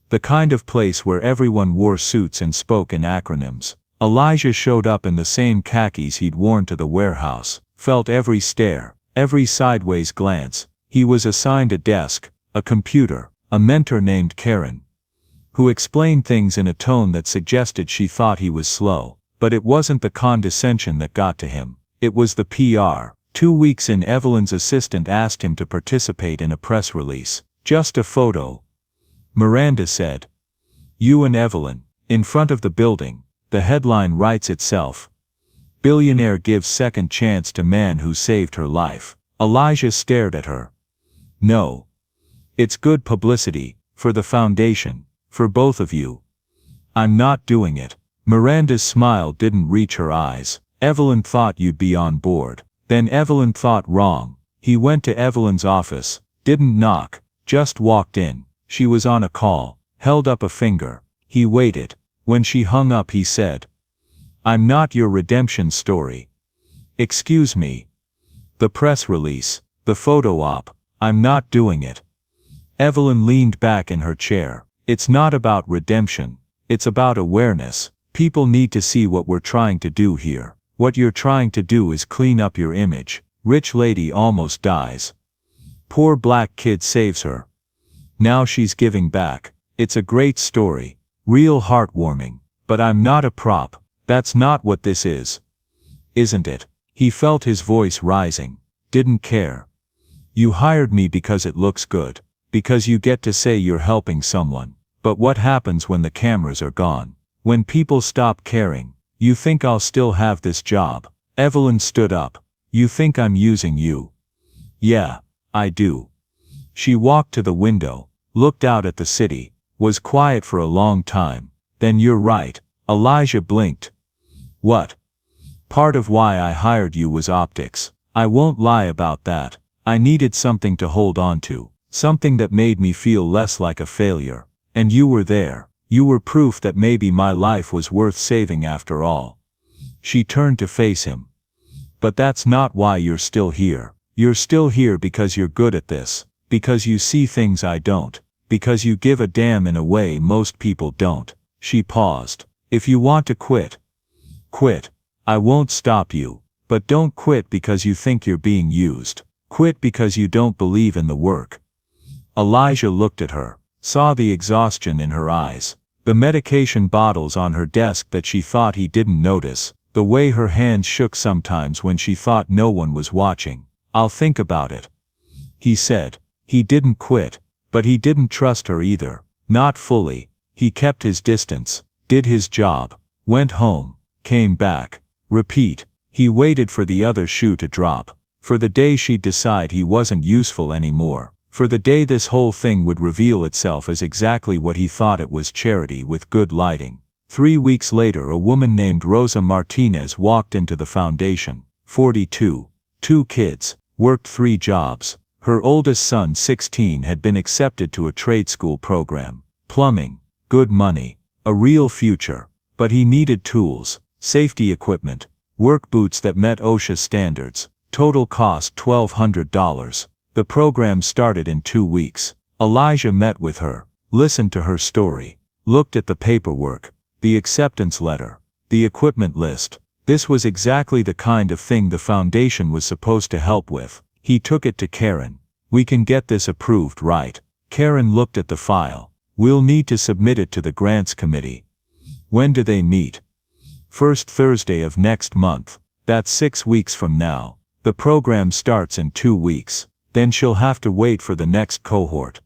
The kind of place where everyone wore suits and spoke in acronyms. Elijah showed up in the same khakis he'd worn to the warehouse, felt every stare, every sideways glance. He was assigned a desk, a computer, a mentor named Karen, who explained things in a tone that suggested she thought he was slow. But it wasn't the condescension that got to him. It was the PR. 2 weeks in, Evelyn's assistant asked him to participate in a press release. "Just a photo," Miranda said. "You and Evelyn, in front of the building." The headline writes itself. "Billionaire gives second chance to man who saved her life." Elijah stared at her. "No. It's good publicity, for the foundation, for both of you." "I'm not doing it." Miranda's smile didn't reach her eyes. "Evelyn thought you'd be on board." Then Evelyn thought wrong. He went to Evelyn's office, didn't knock, just walked in. She was on a call, held up a finger. He waited. When she hung up, he said, "I'm not your redemption story." "Excuse me." "The press release, the photo op. I'm not doing it." Evelyn leaned back in her chair. It's not about redemption. It's about awareness. People need to see what we're trying to do here. What you're trying to do is clean up your image. Rich lady almost dies. Poor black kid saves her. Now she's giving back. It's a great story. Real heartwarming. But I'm not a prop. That's not what this is. Isn't it? He felt his voice rising. Didn't care. You hired me because it looks good. Because you get to say you're helping someone. But what happens when the cameras are gone? When people stop caring? You think I'll still have this job? Evelyn stood up. You think I'm using you? Yeah, I do. She walked to the window, looked out at the city, was quiet for a long time. Then you're right. Elijah blinked. What? Part of why I hired you was optics. I won't lie about that. I needed something to hold on to. Something that made me feel less like a failure. And you were there. You were proof that maybe my life was worth saving after all. She turned to face him. But that's not why you're still here. You're still here because you're good at this. Because you see things I don't. Because you give a damn in a way most people don't. She paused. If you want to quit, quit. I won't stop you. But don't quit because you think you're being used. Quit because you don't believe in the work. Elijah looked at her, saw the exhaustion in her eyes, the medication bottles on her desk that she thought he didn't notice, the way her hands shook sometimes when she thought no one was watching. I'll think about it, he said. He didn't quit, but he didn't trust her either. Not fully. He kept his distance, did his job, went home, came back. Repeat. He waited for the other shoe to drop. For the day she'd decide he wasn't useful anymore. For the day this whole thing would reveal itself as exactly what he thought it was, charity with good lighting. 3 weeks later, a woman named Rosa Martinez walked into the foundation. 42. 2 kids. Worked 3 jobs. Her oldest son, 16, had been accepted to a trade school program. Plumbing. Good money. A real future. But he needed tools, safety equipment, work boots that met OSHA standards. Total cost $1,200. The program started in 2 weeks. Elijah met with her, listened to her story, looked at the paperwork, the acceptance letter, the equipment list. This was exactly the kind of thing the foundation was supposed to help with. He took it to Karen. We can get this approved, right? Karen looked at the file. We'll need to submit it to the grants committee. When do they meet? First Thursday of next month. That's 6 weeks from now. The program starts in 2 weeks. Then she'll have to wait for the next cohort.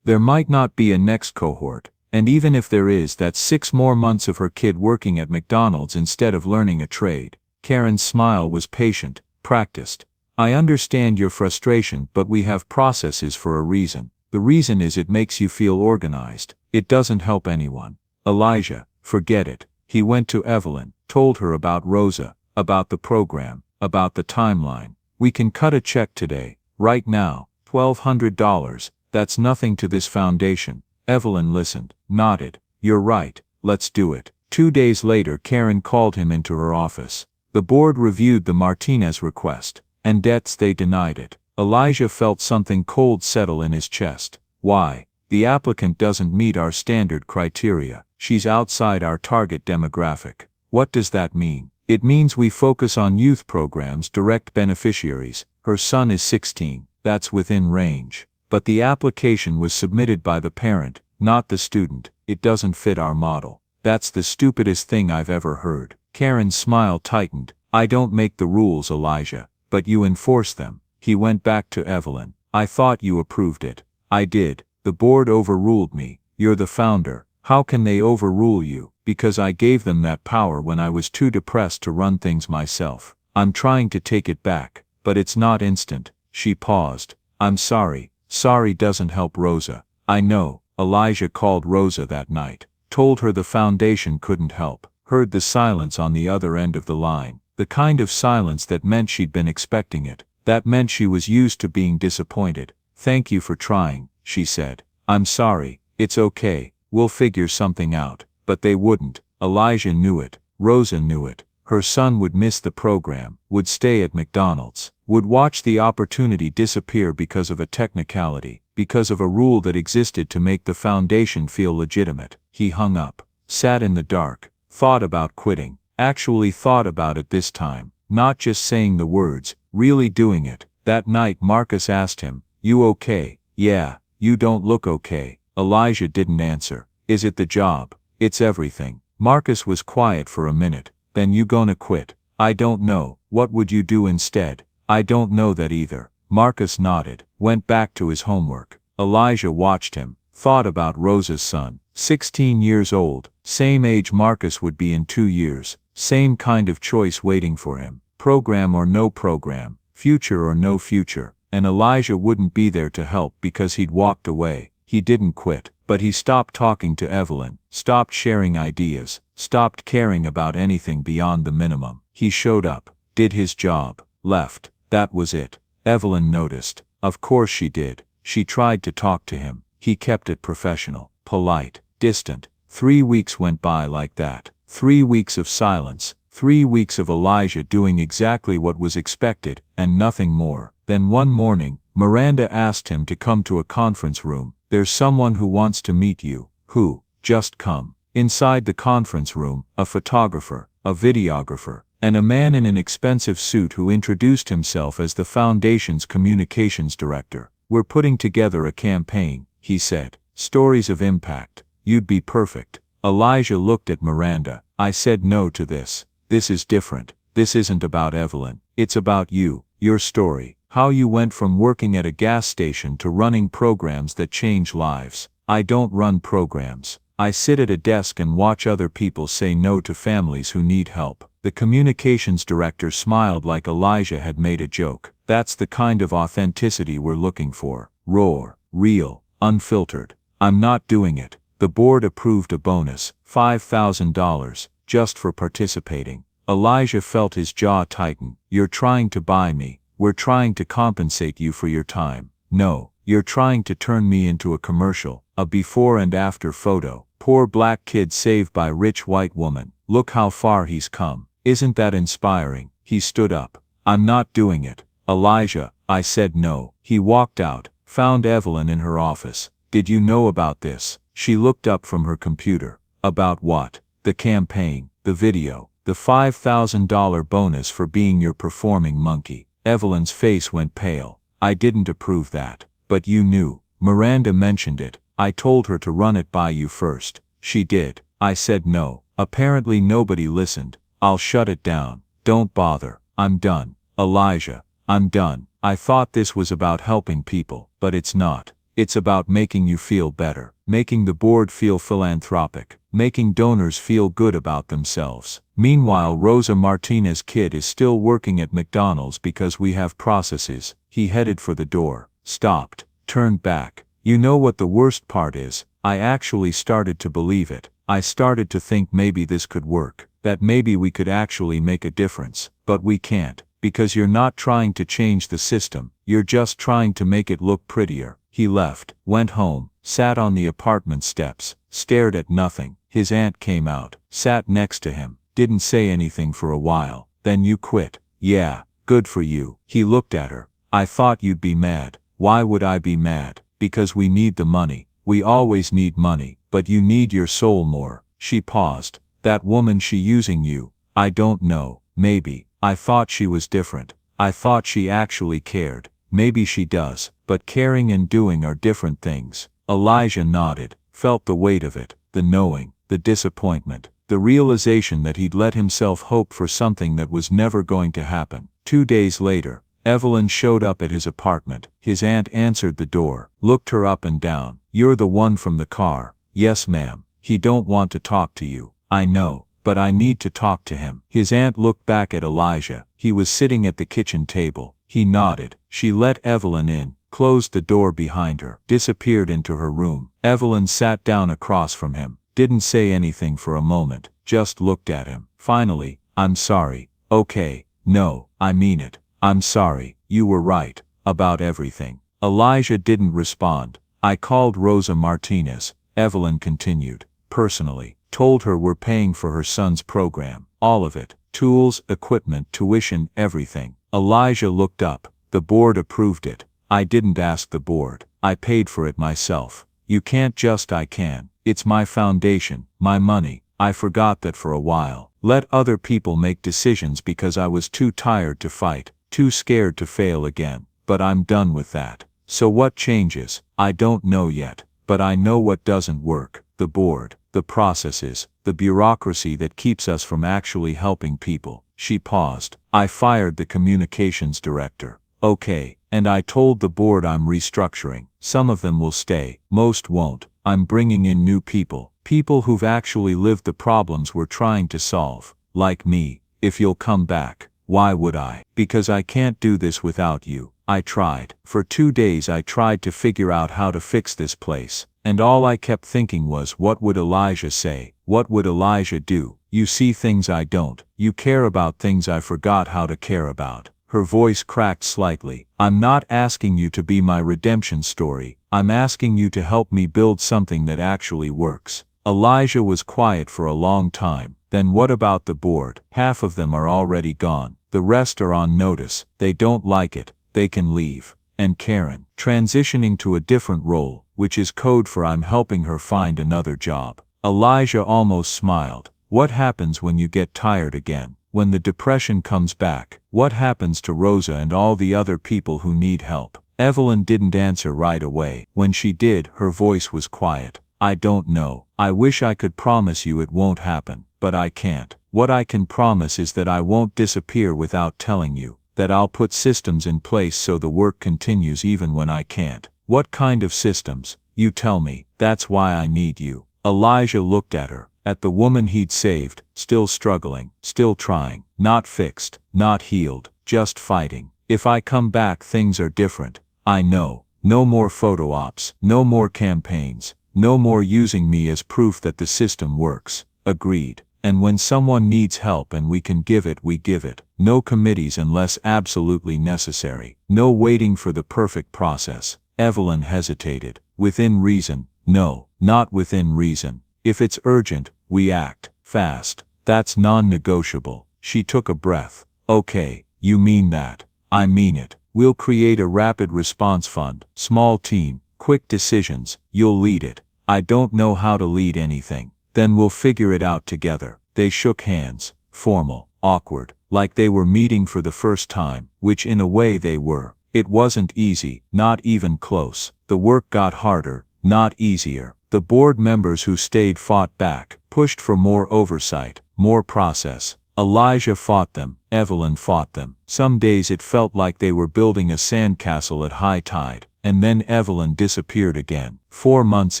There might not be a next cohort, and even if there is, that's 6 more months of her kid working at McDonald's instead of learning a trade. Karen's smile was patient, practiced. I understand your frustration, but we have processes for a reason. The reason is it makes you feel organized. It doesn't help anyone. Elijah, forget it. He went to Evelyn, told her about Rosa, about the program, about the timeline. We can cut a check today. Right now, $1,200, that's nothing to this foundation. Evelyn listened, nodded. You're right, let's do it. 2 days later, Karen called him into her office. The board reviewed the Martinez request, and debts they denied it. Elijah felt something cold settle in his chest. Why? The applicant doesn't meet our standard criteria. She's outside our target demographic. What does that mean? It means we focus on youth programs, direct beneficiaries. Her son is 16, that's within range. But the application was submitted by the parent, not the student. It doesn't fit our model. That's the stupidest thing I've ever heard. Karen's smile tightened. I don't make the rules, Elijah, but you enforce them. He went back to Evelyn. I thought you approved it. I did. The board overruled me. You're the founder. How can they overrule you? Because I gave them that power when I was too depressed to run things myself. I'm trying to take it back. But it's not instant. She paused. I'm sorry. Sorry doesn't help Rosa. I know. Elijah called Rosa that night. Told her the foundation couldn't help. Heard the silence on the other end of the line. The kind of silence that meant she'd been expecting it. That meant she was used to being disappointed. Thank you for trying, she said. I'm sorry. It's okay. We'll figure something out. But they wouldn't. Elijah knew it. Rosa knew it. Her son would miss the program, would stay at McDonald's, would watch the opportunity disappear because of a technicality, because of a rule that existed to make the foundation feel legitimate. He hung up, sat in the dark, thought about quitting, actually thought about it this time, not just saying the words, really doing it. That night Marcus asked him, "You okay?" "Yeah, you don't look okay." Elijah didn't answer. "Is it the job?" "It's everything." Marcus was quiet for a minute. "Then you gonna quit?" "I don't know." "What would you do instead?" "I don't know that either." Marcus nodded, went back to his homework. Elijah watched him, thought about Rosa's son, 16 years old, same age Marcus would be in 2 years, same kind of choice waiting for him, program or no program, future or no future, and Elijah wouldn't be there to help because he'd walked away. He didn't quit, but he stopped talking to Evelyn, stopped sharing ideas, stopped caring about anything beyond the minimum. He showed up, did his job, left. That was it. Evelyn noticed. Of course she did. She tried to talk to him. He kept it professional, polite, distant. 3 weeks went by like that. 3 weeks of silence. 3 weeks of Elijah doing exactly what was expected, and nothing more. Then one morning, Miranda asked him to come to a conference room. "There's someone who wants to meet you." "Who?" "Just come." Inside the conference room, a photographer, a videographer, and a man in an expensive suit who introduced himself as the foundation's communications director. "We're putting together a campaign," he said. "Stories of impact. You'd be perfect." Elijah looked at Miranda. "I said no to this. This is different. This isn't about Evelyn. It's about you, your story, how you went from working at a gas station to running programs that change lives." "I don't run programs. I sit at a desk and watch other people say no to families who need help." The communications director smiled like Elijah had made a joke. "That's the kind of authenticity we're looking for. Raw, real, unfiltered." "I'm not doing it." The board approved a bonus, $5,000, just for participating. Elijah felt his jaw tighten. "You're trying to buy me. We're trying to compensate you for your time." "No, you're trying to turn me into a commercial, a before and after photo. Poor black kid saved by rich white woman. Look how far he's come. Isn't that inspiring?" He stood up. "I'm not doing it." "Elijah," I said no. He walked out, found Evelyn in her office. "Did you know about this?" She looked up from her computer. "About what?" "The campaign, the video, the $5,000 bonus for being your performing monkey." Evelyn's face went pale. "I didn't approve that." "But you knew." "Miranda mentioned it. I told her to run it by you first." "She did." I said no. Apparently nobody listened. "I'll shut it down. Don't bother. I'm done." "Elijah, I'm done. I thought this was about helping people, but it's not. It's about making you feel better, making the board feel philanthropic, making donors feel good about themselves." Meanwhile, Rosa Martinez's kid is still working at McDonald's because we have processes. He headed for the door, stopped, turned back. You know what the worst part is? I actually started to believe it. I started to think maybe this could work, that maybe we could actually make a difference. But we can't, because you're not trying to change the system, you're just trying to make it look prettier. He left, went home, sat on the apartment steps, stared at nothing. His aunt came out, sat next to him, didn't say anything for a while. "Then you quit?" "Yeah, good for you." He looked at her. "I thought you'd be mad." "Why would I be mad?" "Because we need the money. We always need money, but you need your soul more." She paused. "That woman, she using you?" "I don't know, maybe. I thought she was different. I thought she actually cared. Maybe she does, but caring and doing are different things." Elijah nodded, felt the weight of it, the knowing, the disappointment, the realization that he'd let himself hope for something that was never going to happen. 2 days later, Evelyn showed up at his apartment. His aunt answered the door, looked her up and down. "You're the one from the car." "Yes, ma'am." "He don't want to talk to you." "I know, but I need to talk to him." His aunt looked back at Elijah. He was sitting at the kitchen table. He nodded. She let Evelyn in, closed the door behind her, disappeared into her room. Evelyn sat down across from him, didn't say anything for a moment, just looked at him. Finally, "I'm sorry." "Okay, no, I mean it. I'm sorry. You were right. About everything." Elijah didn't respond. "I called Rosa Martinez," Evelyn continued, "personally. Told her we're paying for her son's program. All of it. Tools, equipment, tuition, everything." Elijah looked up. "The board approved it." "I didn't ask the board." I paid for it myself. You can't just I can. It's my foundation, my money. I forgot that for a while. Let other people make decisions because I was too tired to fight, too scared to fail again. But I'm done with that. So what changes? I don't know yet. But I know what doesn't work. The board, the processes, the bureaucracy that keeps us from actually helping people. She paused. I fired the communications director. Okay, and I told the board I'm restructuring. Some of them will stay, most won't. I'm bringing in new people. People who've actually lived the problems we're trying to solve. Like me. If you'll come back. Why would I? Because I can't do this without you. I tried. For 2 days I tried to figure out how to fix this place. And all I kept thinking was, what would Elijah say? What would Elijah do? You see things I don't. You care about things I forgot how to care about. Her voice cracked slightly. I'm not asking you to be my redemption story. I'm asking you to help me build something that actually works. Elijah was quiet for a long time. Then what about the board? Half of them are already gone. The rest are on notice. They don't like it. They can leave. And Karen, transitioning to a different role, which is code for I'm helping her find another job. Elijah almost smiled. What happens when you get tired again? When the depression comes back? What happens to Rosa and all the other people who need help? Evelyn didn't answer right away. When she did, her voice was quiet. I don't know. I wish I could promise you it won't happen, but I can't. What I can promise is that I won't disappear without telling you. That I'll put systems in place so the work continues even when I can't. What kind of systems? You tell me. That's why I need you. Elijah looked at her, at the woman he'd saved, still struggling, still trying, not fixed, not healed, just fighting. If I come back things are different. I know. No more photo ops, no more campaigns, no more using me as proof that the system works. Agreed. And when someone needs help and we can give it, we give it. No committees unless absolutely necessary. No waiting for the perfect process. Evelyn hesitated. Within reason. No, not within reason. If it's urgent, we act. Fast. That's non-negotiable. She took a breath. Okay, you mean that. I mean it. We'll create a rapid response fund. Small team. Quick decisions. You'll lead it. I don't know how to lead anything. Then we'll figure it out together. They shook hands. Formal. Awkward. Like they were meeting for the first time, which in a way they were. It wasn't easy, not even close. The work got harder, not easier. The board members who stayed fought back, pushed for more oversight, more process. Elijah fought them, Evelyn fought them. Some days it felt like they were building a sandcastle at high tide. And then Evelyn disappeared again. 4 months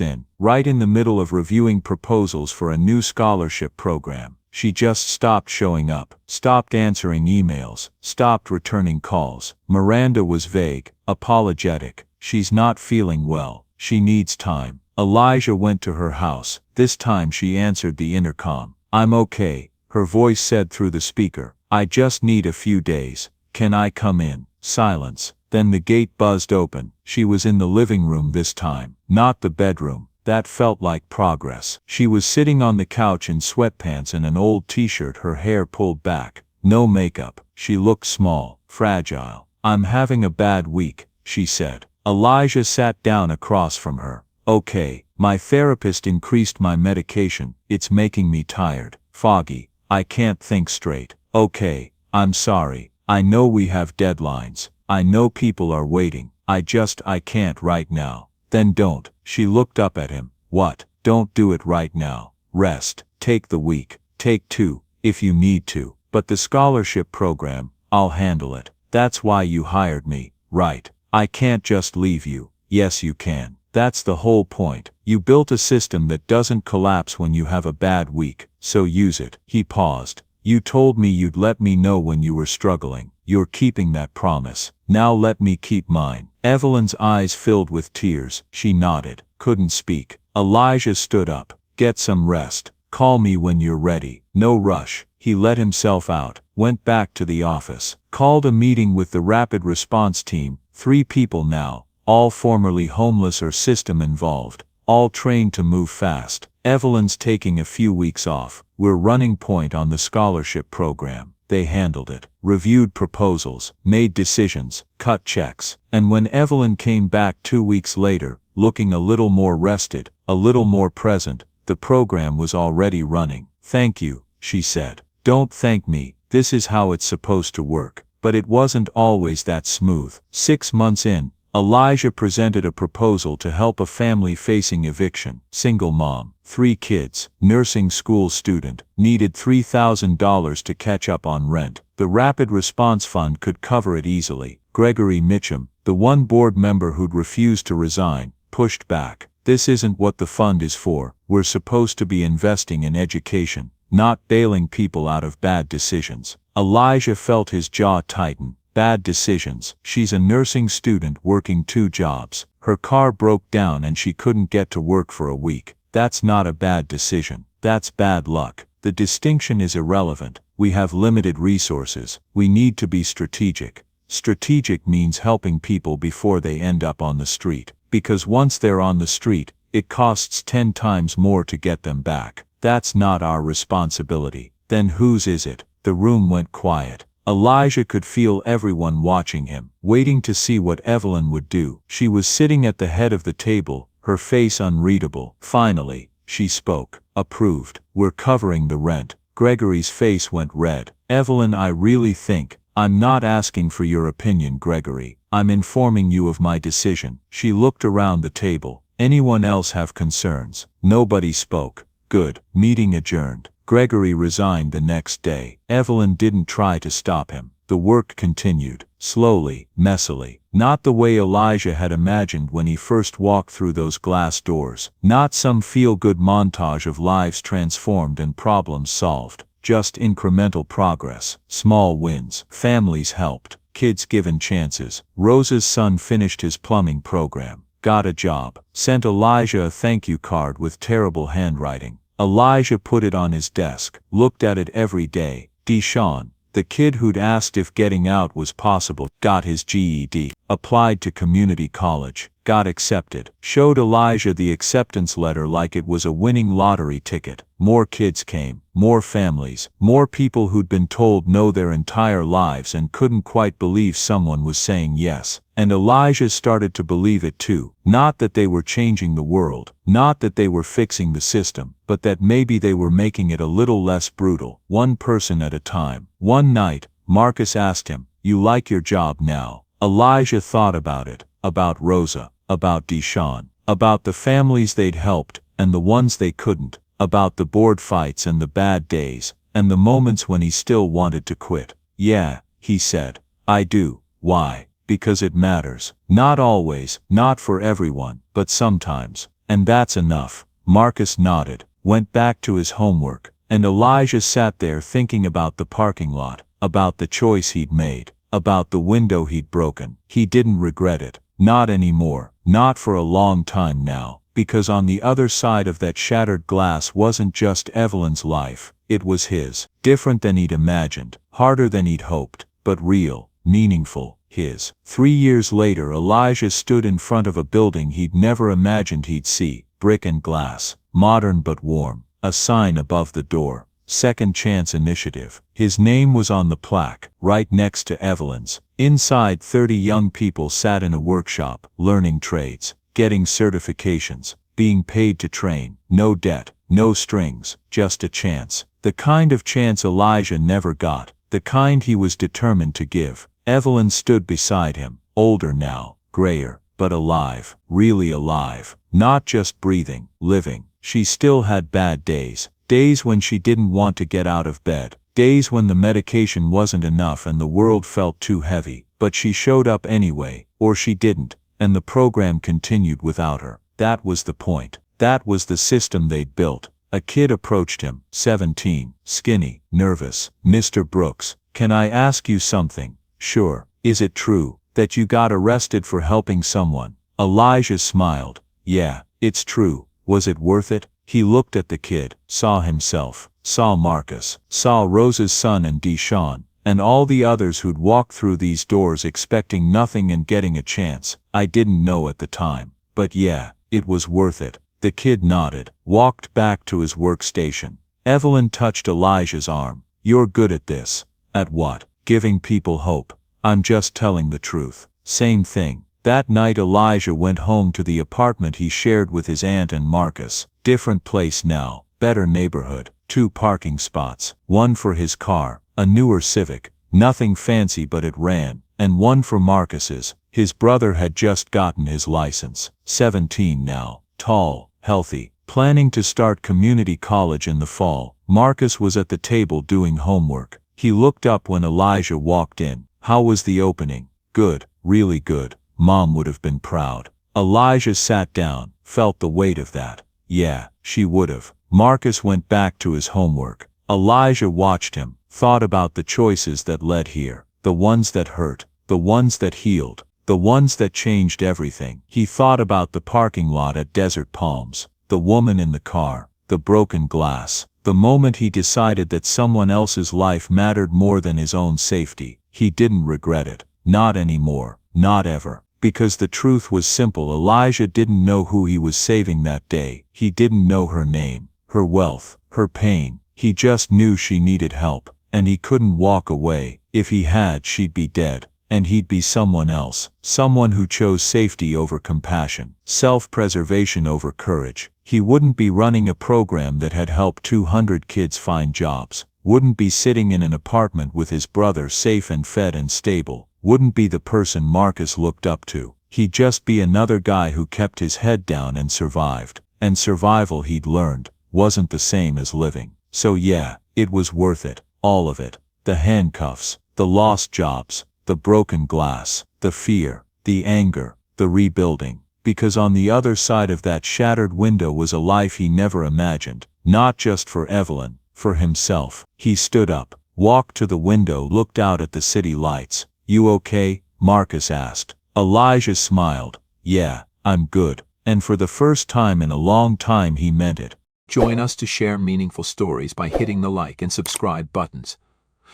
in, right in the middle of reviewing proposals for a new scholarship program, she just stopped showing up, stopped answering emails, stopped returning calls. Miranda was vague, apologetic. She's not feeling well. She needs time. Elijah went to her house. This time she answered the intercom. I'm okay, her voice said through the speaker. I just need a few days. Can I come in? Silence. Then the gate buzzed open. She was in the living room this time, not the bedroom. That felt like progress. She was sitting on the couch in sweatpants and an old t-shirt, her hair pulled back. No makeup. She looked small, fragile. I'm having a bad week, she said. Elijah sat down across from her. Okay, my therapist increased my medication. It's making me tired, foggy. I can't think straight. Okay, I'm sorry. I know we have deadlines. I know people are waiting. I can't right now. Then don't. She looked up at him. What? Don't do it right now. Rest. Take the week. Take 2, if you need to. But the scholarship program, I'll handle it. That's why you hired me, right? I can't just leave you. Yes, you can. That's the whole point. You built a system that doesn't collapse when you have a bad week, so use it. He paused. You told me you'd let me know when you were struggling. You're keeping that promise. Now let me keep mine. Evelyn's eyes filled with tears. She nodded. Couldn't speak. Elijah stood up. Get some rest. Call me when you're ready. No rush. He let himself out. Went back to the office. Called a meeting with the rapid response team. 3 people now. All formerly homeless or system involved. All trained to move fast. Evelyn's taking a few weeks off. We're running point on the scholarship program. they handled it, reviewed proposals, made decisions, cut checks. And when Evelyn came back 2 weeks later, looking a little more rested, a little more present, the program was already running. "Thank you," she said. "Don't thank me, this is how it's supposed to work." But it wasn't always that smooth. 6 months in, Elijah presented a proposal to help a family facing eviction. Single mom, 3 kids, nursing school student, needed $3,000 to catch up on rent. The Rapid Response Fund could cover it easily. Gregory Mitchum, the one board member who'd refused to resign, pushed back. "This isn't what the fund is for. We're supposed to be investing in education, not bailing people out of bad decisions." Elijah felt his jaw tighten. Bad decisions. She's a nursing student working 2 jobs. Her car broke down and she couldn't get to work for a week. That's not a bad decision. That's bad luck. The distinction is irrelevant. We have limited resources. We need to be strategic. Strategic means helping people before they end up on the street. Because once they're on the street, it costs 10 times more to get them back. That's not our responsibility. Then whose is it? The room went quiet. Elijah could feel everyone watching him, waiting to see what Evelyn would do. She was sitting at the head of the table, her face unreadable. Finally, she spoke. "Approved. We're covering the rent." Gregory's face went red. "Evelyn, I really think—" "I'm not asking for your opinion, Gregory. I'm informing you of my decision." She looked around the table. "Anyone else have concerns?" Nobody spoke. "Good." Meeting adjourned. Gregory resigned the next day. Evelyn didn't try to stop him. The work continued, slowly, messily. Not the way Elijah had imagined when he first walked through those glass doors. Not some feel-good montage of lives transformed and problems solved. Just incremental progress, small wins, families helped, kids given chances. Rosa's son finished his plumbing program, got a job, sent Elijah a thank you card with terrible handwriting. Elijah put it on his desk, looked at it every day. Deshaun, the kid who'd asked if getting out was possible, got his GED, applied to community college, got accepted, showed Elijah the acceptance letter like it was a winning lottery ticket. More kids came, more families, more people who'd been told no their entire lives and couldn't quite believe someone was saying yes. And Elijah started to believe it too. Not that they were changing the world, not that they were fixing the system, but that maybe they were making it a little less brutal, one person at a time. One night, Marcus asked him, "You like your job now?" Elijah thought about it, about Rosa, about Deshaun, about the families they'd helped, and the ones they couldn't, about the board fights and the bad days, and the moments when he still wanted to quit. "Yeah," he said, "I do." "Why?" "Because it matters. Not always, not for everyone, but sometimes. And that's enough." Marcus nodded, went back to his homework, and Elijah sat there thinking about the parking lot, about the choice he'd made, about the window he'd broken. He didn't regret it. Not anymore. Not for a long time now. Because on the other side of that shattered glass wasn't just Evelyn's life, it was his. Different than he'd imagined, harder than he'd hoped, but real, meaningful, his. 3 years later, Elijah stood in front of a building he'd never imagined he'd see. Brick and glass, modern but warm. A sign above the door. Second Chance Initiative. His name was on the plaque, right next to Evelyn's. Inside, 30 young people sat in a workshop, learning trades, getting certifications, being paid to train. No debt, no strings, just a chance. The kind of chance Elijah never got, the kind he was determined to give. Evelyn stood beside him, older now, grayer, but alive, really alive. Not just breathing, living. She still had bad days. Days when she didn't want to get out of bed. Days when the medication wasn't enough and the world felt too heavy. But she showed up anyway, or she didn't, and the program continued without her. That was the point. That was the system they'd built. A kid approached him, 17, skinny, nervous. "Mr. Brooks, can I ask you something?" "Sure." "Is it true that you got arrested for helping someone?" Elijah smiled. "Yeah, it's true." "Was it worth it?" He looked at the kid, saw himself, saw Marcus, saw Rosa's son and Deshaun, and all the others who'd walked through these doors expecting nothing and getting a chance. "I didn't know at the time. But yeah, it was worth it." The kid nodded, walked back to his workstation. Evelyn touched Elijah's arm. "You're good at this. At what? Giving people hope. I'm just telling the truth. Same thing. That night Elijah went home to the apartment he shared with his aunt and Marcus. Different place now, better neighborhood, 2 parking spots, one for his car, a newer Civic, nothing fancy but it ran, and one for Marcus's. His brother had just gotten his license, 17 now, tall, healthy, planning to start community college in the fall. Marcus was at the table doing homework. He looked up when Elijah walked in. How was the opening? Good, really good. Mom would have been proud. Elijah sat down, felt the weight of that. Yeah, she would have. Marcus went back to his homework. Elijah watched him, thought about the choices that led here, the ones that hurt, the ones that healed, the ones that changed everything. He thought about the parking lot at Desert Palms, the woman in the car, the broken glass, the moment he decided that someone else's life mattered more than his own safety. He didn't regret it. Not anymore. Not ever. Because the truth was simple. Elijah didn't know who he was saving that day. He didn't know her name, her wealth, her pain. He just knew she needed help, and he couldn't walk away. If he had, she'd be dead, and he'd be someone else, someone who chose safety over compassion, self-preservation over courage. He wouldn't be running a program that had helped 200 kids find jobs, wouldn't be sitting in an apartment with his brother safe and fed and stable, wouldn't be the person Marcus looked up to. He'd just be another guy who kept his head down and survived. And survival, he'd learned, wasn't the same as living. So yeah, it was worth it. All of it. The handcuffs, the lost jobs, the broken glass, the fear, the anger, the rebuilding. Because on the other side of that shattered window was a life he never imagined. Not just for Evelyn, for himself. He stood up, walked to the window, looked out at the city lights. You okay? Marcus asked. Elijah smiled. Yeah, I'm good. And for the first time in a long time he meant it. Join us to share meaningful stories by hitting the like and subscribe buttons.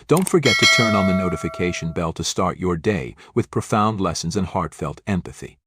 Don't forget to turn on the notification bell to start your day with profound lessons and heartfelt empathy.